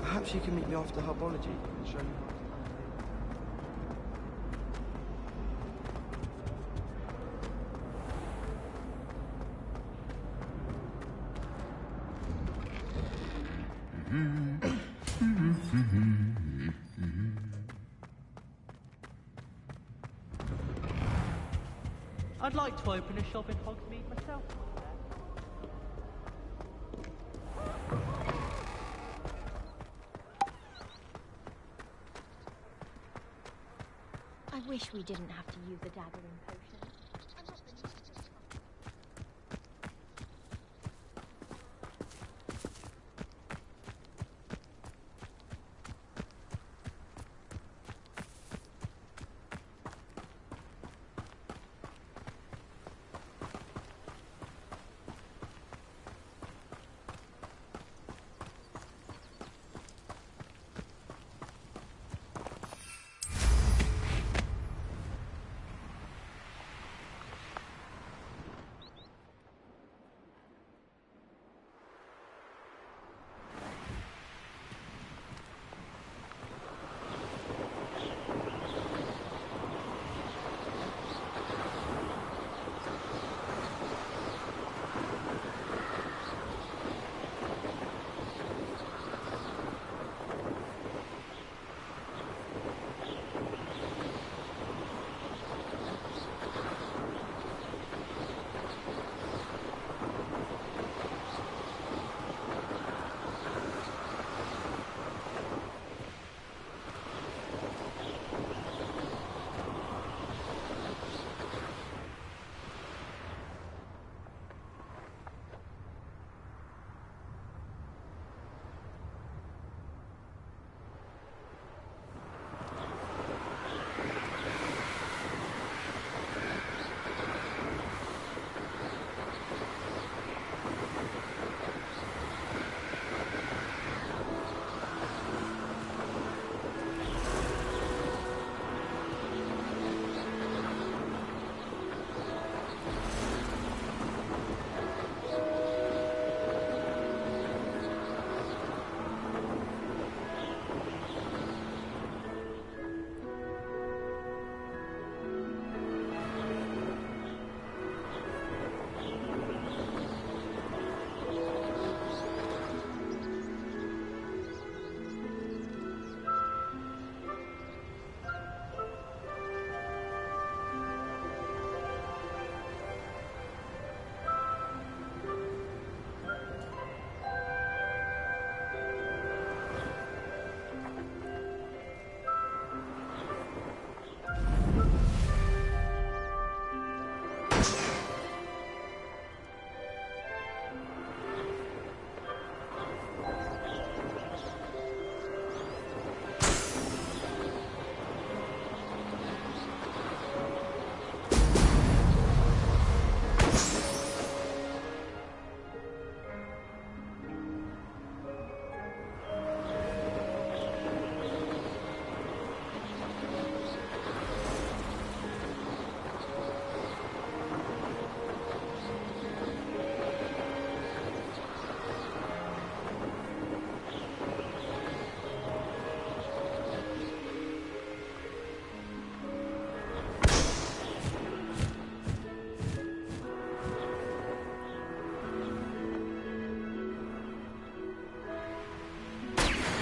Perhaps you can meet me after herbology and show me how. I'd like to open a shop in Hogsmeade myself. I wish we didn't have to use a dagger in potions.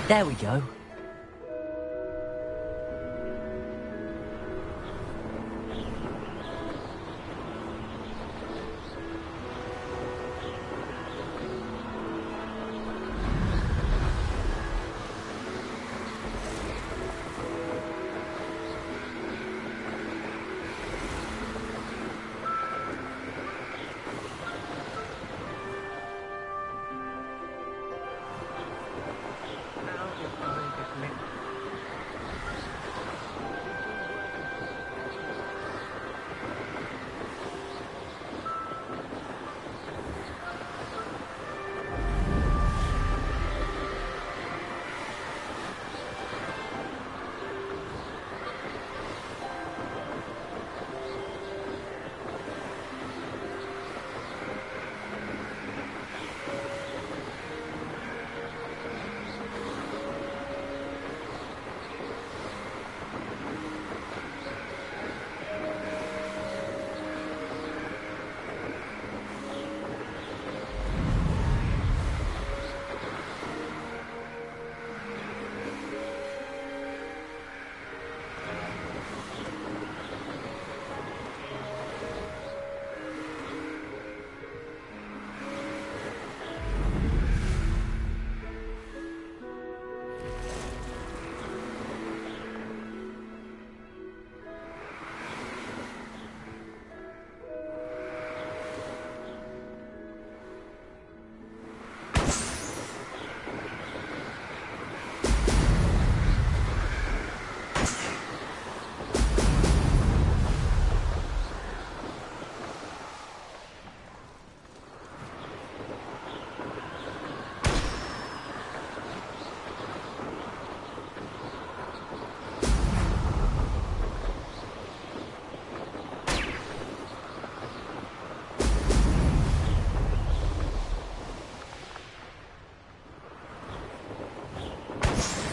There we go.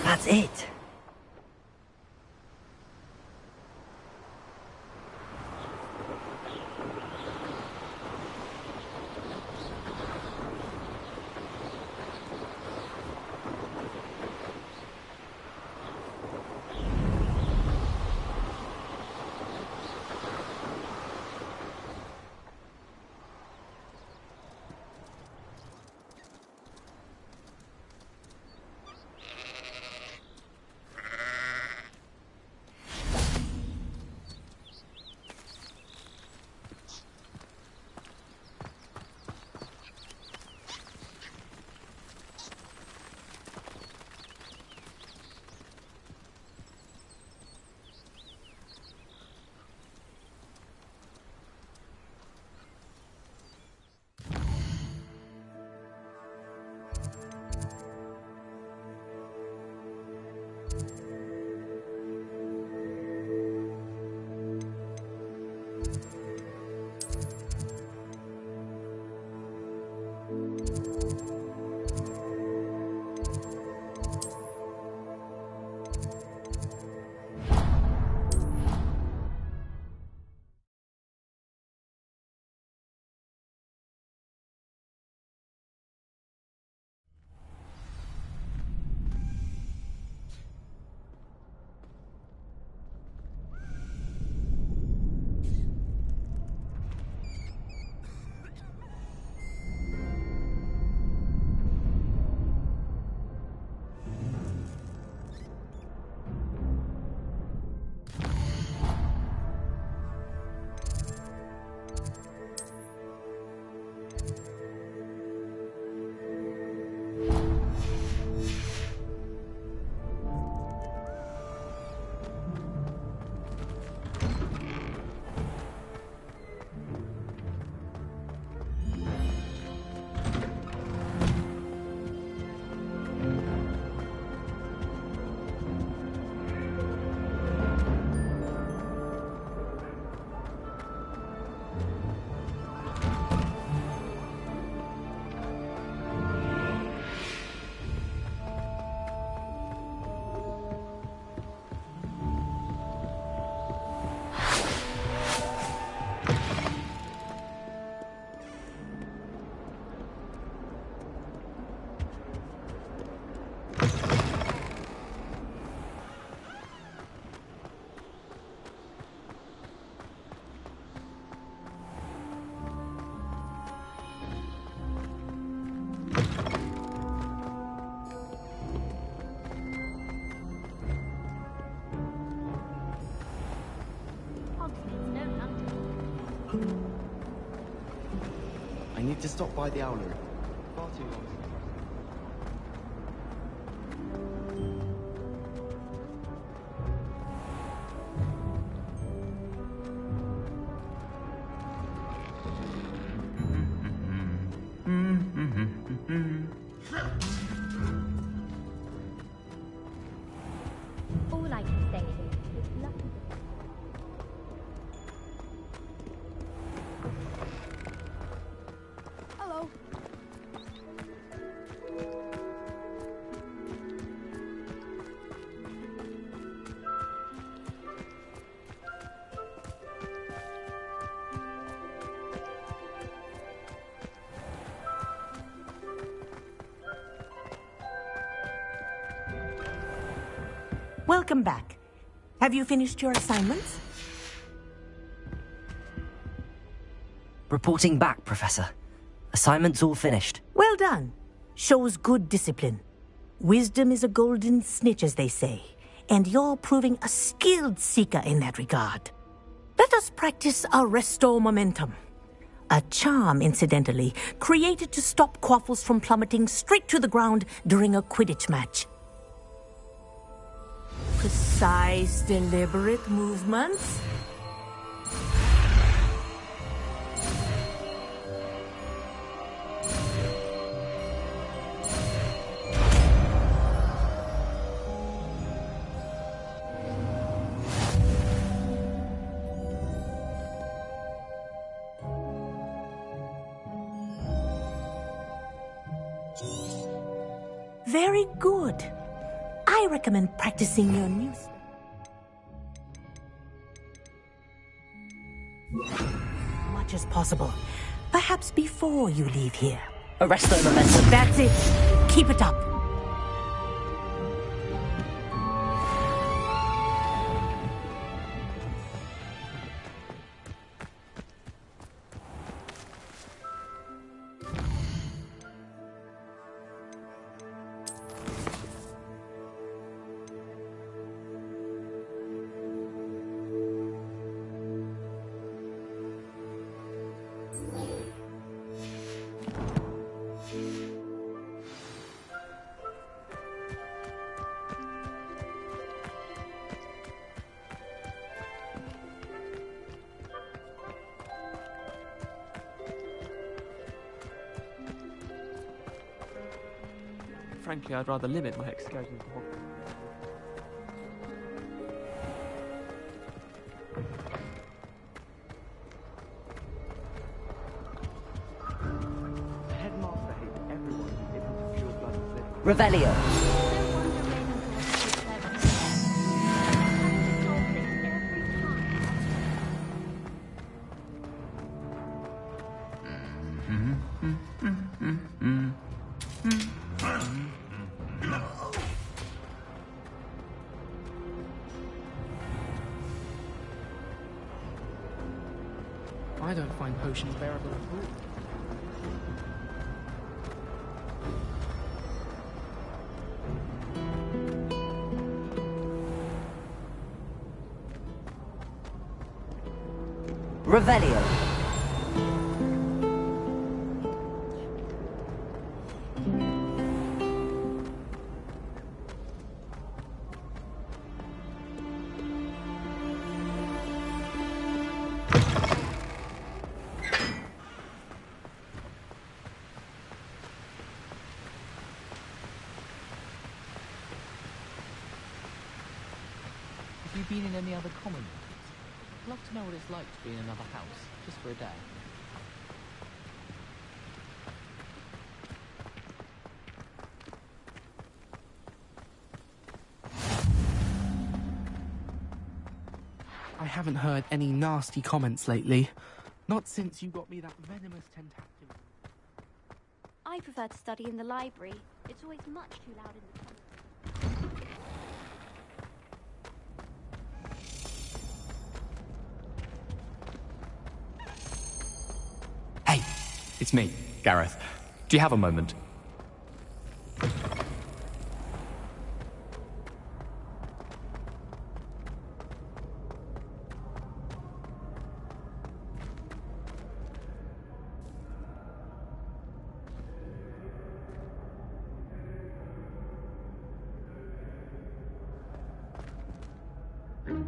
That's it. I need to stop by the owlery. Far too long. All I can say is it's lucky. Hello. Welcome back. Have you finished your assignments? Reporting back, Professor. Assignment's all finished. Well done. Shows good discipline. Wisdom is a golden snitch, as they say, and you're proving a skilled seeker in that regard. Let us practice our restore momentum. A charm, incidentally, created to stop Quaffles from plummeting straight to the ground during a Quidditch match. Precise, deliberate movements. Very good. I recommend practicing your new... much as possible. Perhaps before you leave here. Arrest the momentum. That's it. Keep it up. Frankly, I'd rather limit my excursions to Hogwarts. The headmaster hates everyone who isn't a pure-blooded Slytherin. Revelio. I don't find potions bearable at all. Revelio. Have you been in any other common rooms? I'd love to know what it's like to be in another house, just for a day. I haven't heard any nasty comments lately. Not since you got me that venomous tentaculum. I prefer to study in the library. It's always much too loud in the tunnel. Hey, it's me, Gareth. Do you have a moment?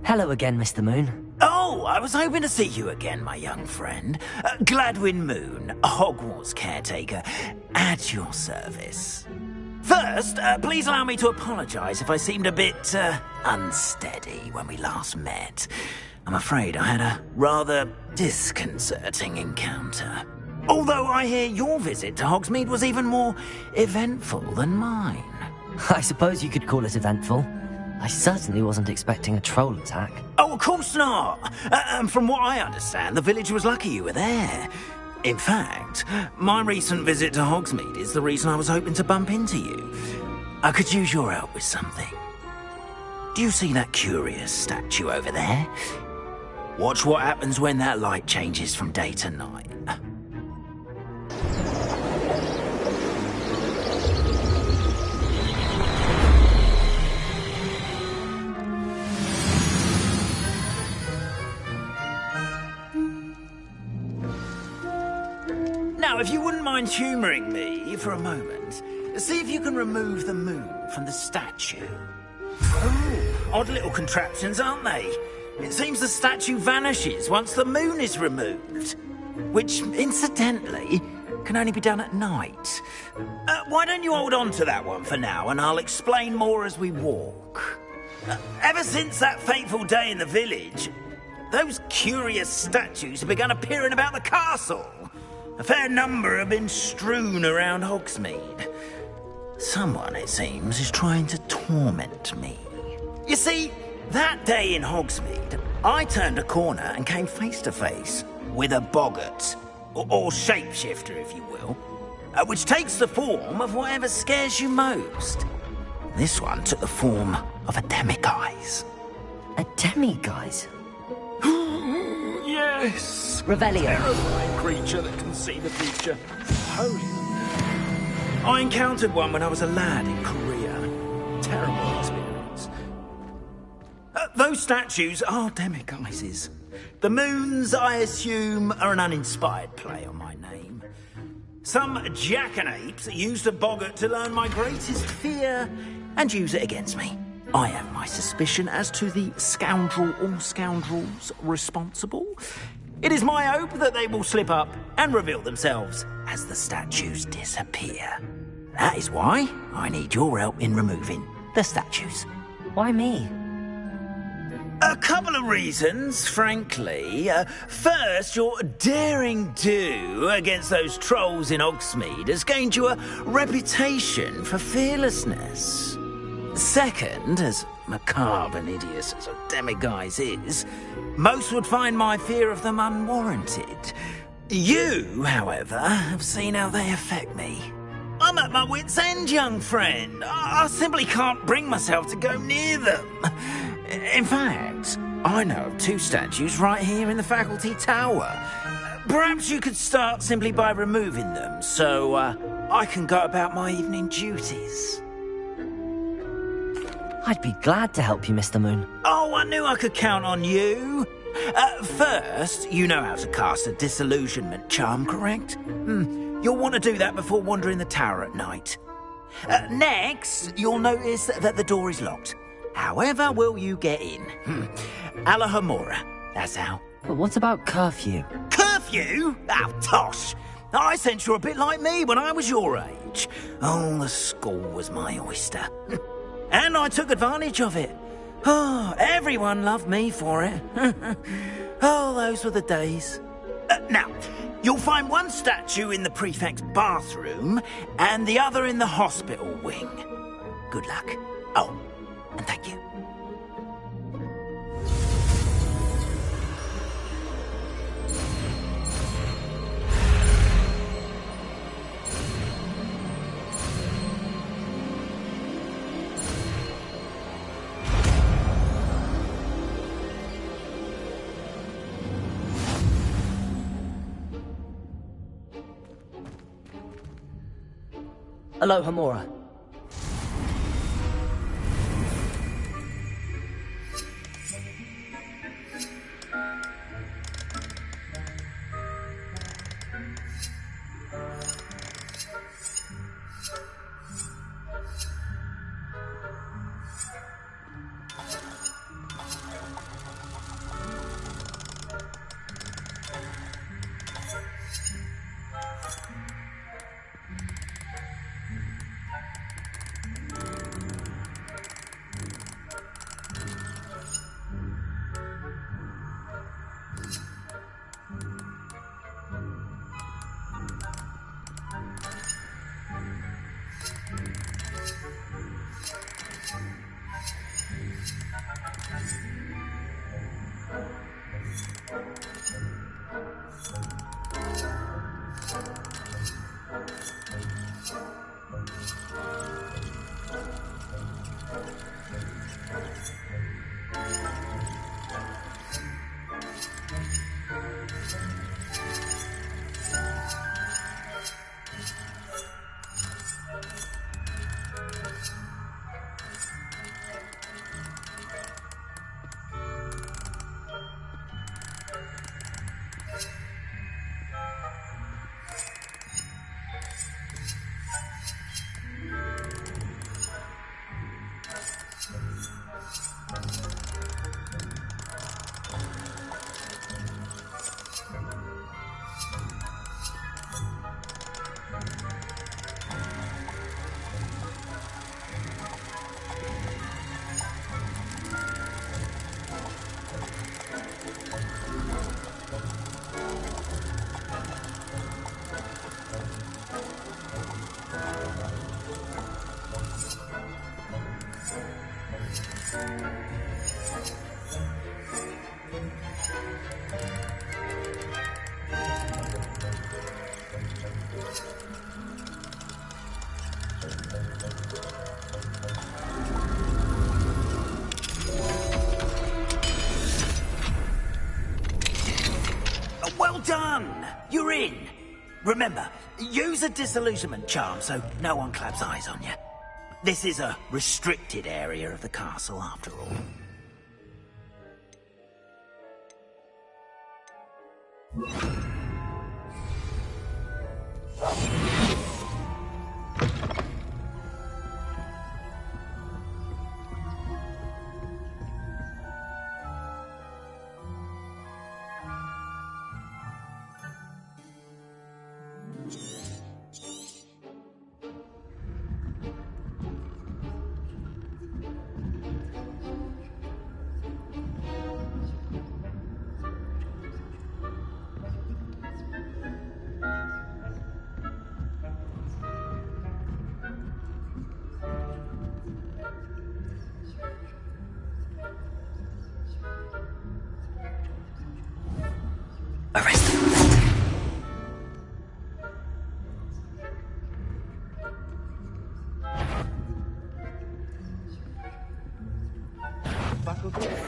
Hello again, Mr. Moon. Oh, I was hoping to see you again, my young friend. Gladwin Moon, Hogwarts caretaker, at your service. First, please allow me to apologise if I seemed a bit unsteady when we last met. I'm afraid I had a rather disconcerting encounter. Although I hear your visit to Hogsmeade was even more eventful than mine. I suppose you could call it eventful. I certainly wasn't expecting a troll attack. Oh, of course not. And from what I understand, the village was lucky you were there. In fact, my recent visit to Hogsmeade is the reason I was hoping to bump into you. I could use your help with something. Do you see that curious statue over there? Watch what happens when that light changes from day to night. Now, if you wouldn't mind humouring me for a moment, see if you can remove the moon from the statue. Oh, odd little contraptions, aren't they? It seems the statue vanishes once the moon is removed. Which, incidentally, can only be done at night. Why don't you hold on to that one for now, and I'll explain more as we walk. Ever since that fateful day in the village, those curious statues have begun appearing about the castle. A fair number have been strewn around Hogsmeade. Someone, it seems, is trying to torment me. You see, that day in Hogsmeade, I turned a corner and came face to face with a boggart, or shapeshifter, if you will, which takes the form of whatever scares you most. This one took the form of a demiguise. A demiguise? Yes! Revelio. Terrifying creature that can see the future. Holy. I encountered one when I was a lad in Korea. Terrible experience. Those statues are demiguises. The moons, I assume, are an uninspired play on my name. Some jackanapes used a boggart to learn my greatest fear and use it against me. I have my suspicion as to the scoundrel or scoundrels responsible. It is my hope that they will slip up and reveal themselves as the statues disappear. That is why I need your help in removing the statues. Why me? A couple of reasons, frankly. First, your daring do against those trolls in Hogsmeade has gained you a reputation for fearlessness. Second, as macabre and hideous as a demiguise is, most would find my fear of them unwarranted. You, however, have seen how they affect me. I'm at my wit's end, young friend. I simply can't bring myself to go near them. In fact, I know of two statues right here in the faculty tower. Perhaps you could start simply by removing them, so I can go about my evening duties. I'd be glad to help you, Mr. Moon. Oh, I knew I could count on you. First, you know how to cast a disillusionment charm, correct? You'll want to do that before wandering the tower at night. Next, you'll notice that the door is locked. However will you get in? Alahomora, that's how. But what about curfew? Curfew? Oh, tosh. I sense you're a bit like me when I was your age. Oh, the school was my oyster. And I took advantage of it. Oh, everyone loved me for it. Oh, those were the days. Now, you'll find one statue in the prefect's bathroom and the other in the hospital wing. Good luck. Oh, and thank you. Alohomora. Well done! You're in. Remember, use a disillusionment charm so no one claps eyes on you. This is a restricted area of the castle, after all.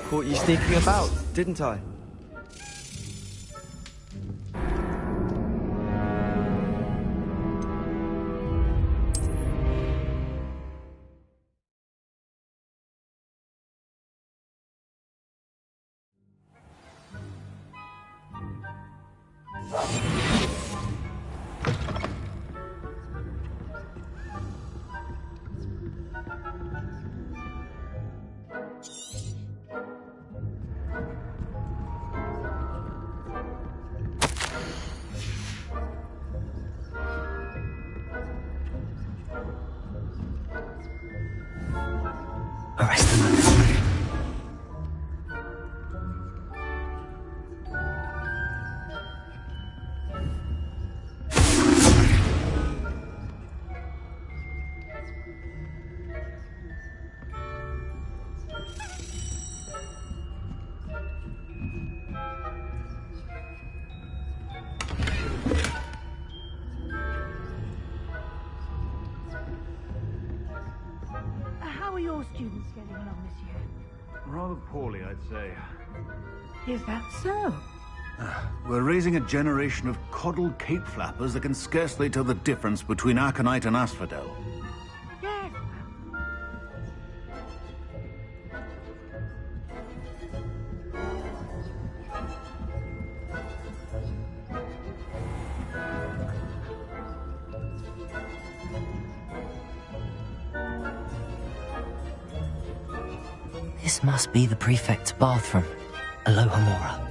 Caught you sneaking about, didn't I? How are your students getting along this year? Rather poorly, I'd say. Is that so? We're raising a generation of coddled cape flappers that can scarcely tell the difference between aconite and asphodel. Yes. This must be the prefect's bathroom. Aloha Mora.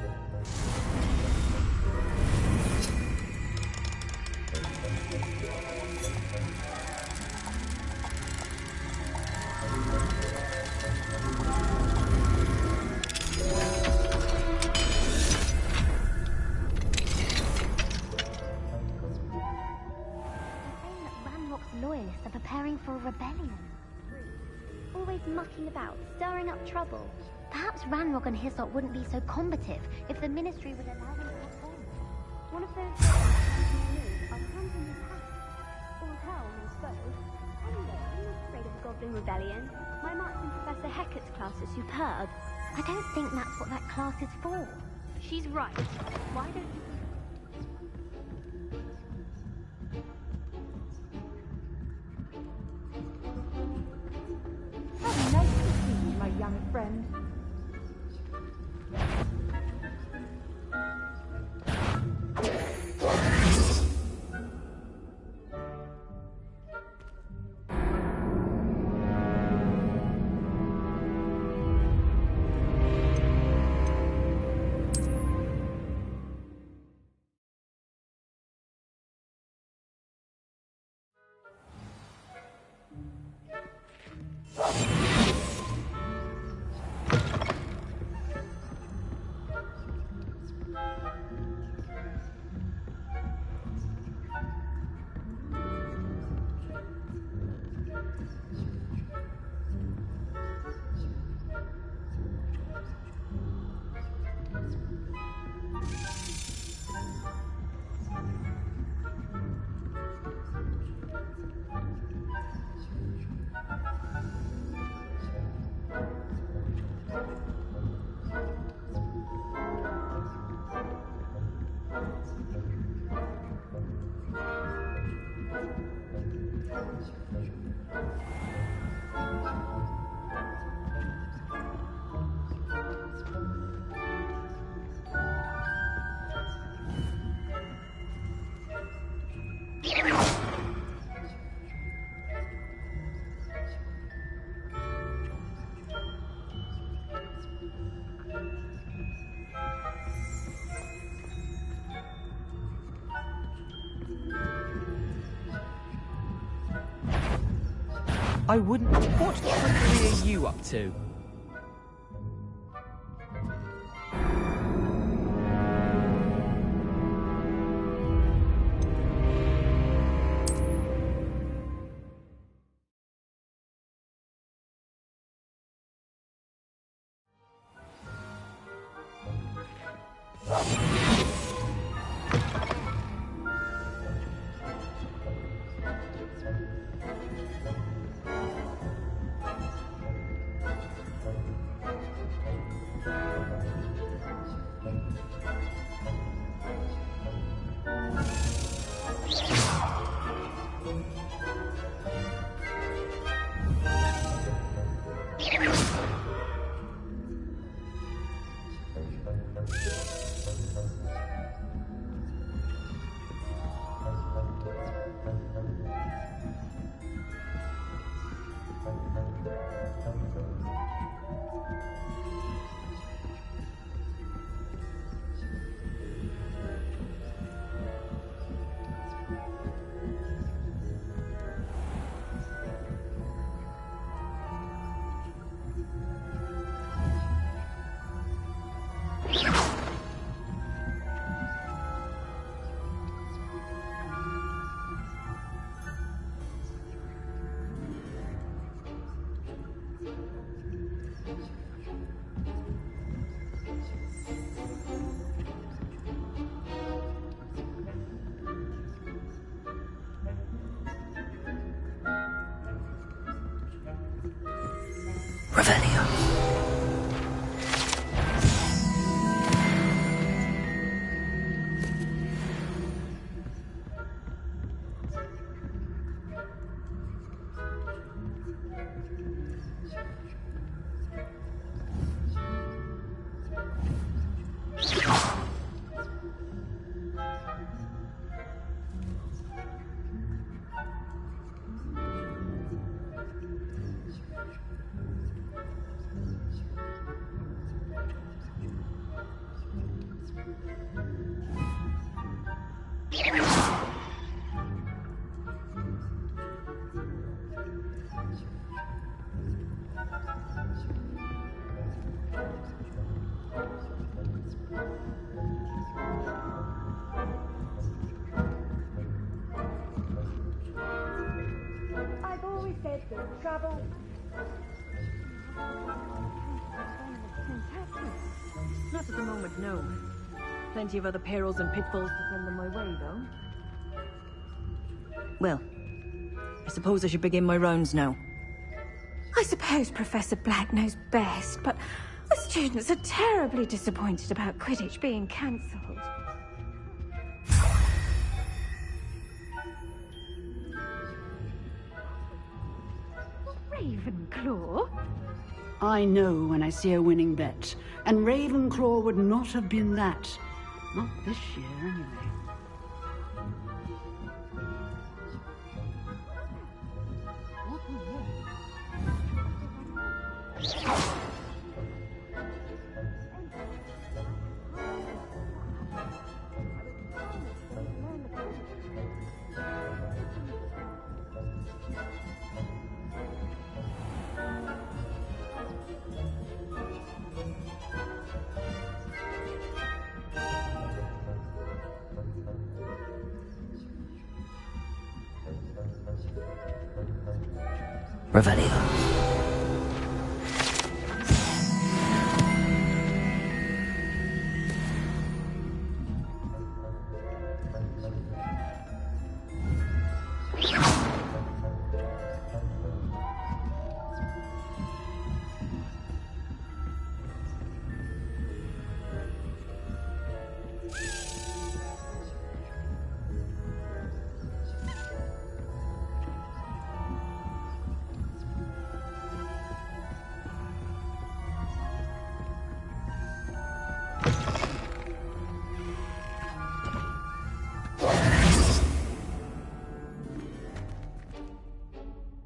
Loyalists are preparing for a rebellion. Always mucking about, stirring up trouble. Perhaps Ranrock and Hyssop wouldn't be so combative if the Ministry would allow them to have fun. One of those things are crumbling his hat. Or hell, I suppose. Anyway, I'm not afraid of a Goblin Rebellion. My marks in Professor Hecat's class are superb. I don't think that's what that class is for. She's right. Why don't you... How nice to see you, my young friend. I wouldn't. What trickery are you up to? I've always said that trouble. Not at the moment, no. Plenty of other perils and pitfalls to send them my way, though. Well, I suppose I should begin my rounds now. I suppose Professor Black knows best, but the students are terribly disappointed about Quidditch being cancelled. Ravenclaw? I know when I see a winning bet, and Ravenclaw would not have been that. Not this year, anyway. Revelio.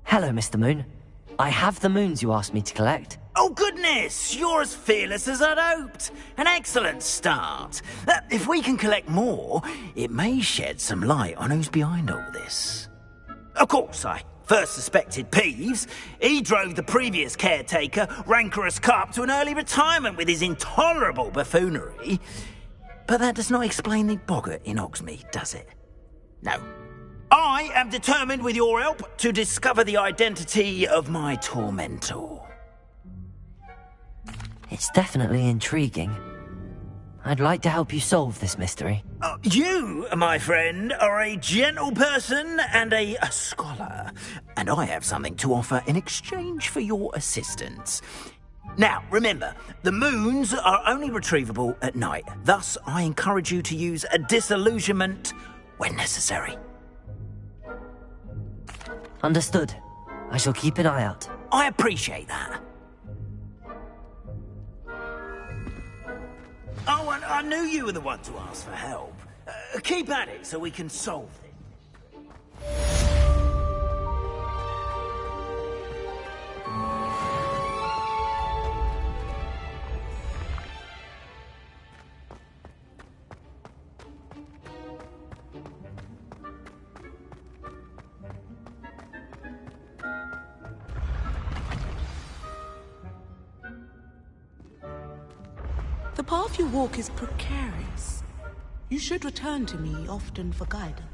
Hello, Mr. Moon. I have the moons you asked me to collect. Oh, goodness! You're as fearless as I'd hoped. An excellent start. If we can collect more, it may shed some light on who's behind all this. Of course, I first suspected Peeves, he drove the previous caretaker, Rancorous Carp, to an early retirement with his intolerable buffoonery. But that does not explain the boggart in Hogsmeade, does it? No. I am determined, with your help, to discover the identity of my tormentor. It's definitely intriguing. I'd like to help you solve this mystery. You, my friend, are a gentle person and a scholar, and I have something to offer in exchange for your assistance. Now, remember, the moons are only retrievable at night. Thus, I encourage you to use a disillusionment when necessary. Understood. I shall keep an eye out. I appreciate that. Oh, and I knew you were the one to ask for help. Keep at it so we can solve this. The path you walk is precarious. You should return to me often for guidance.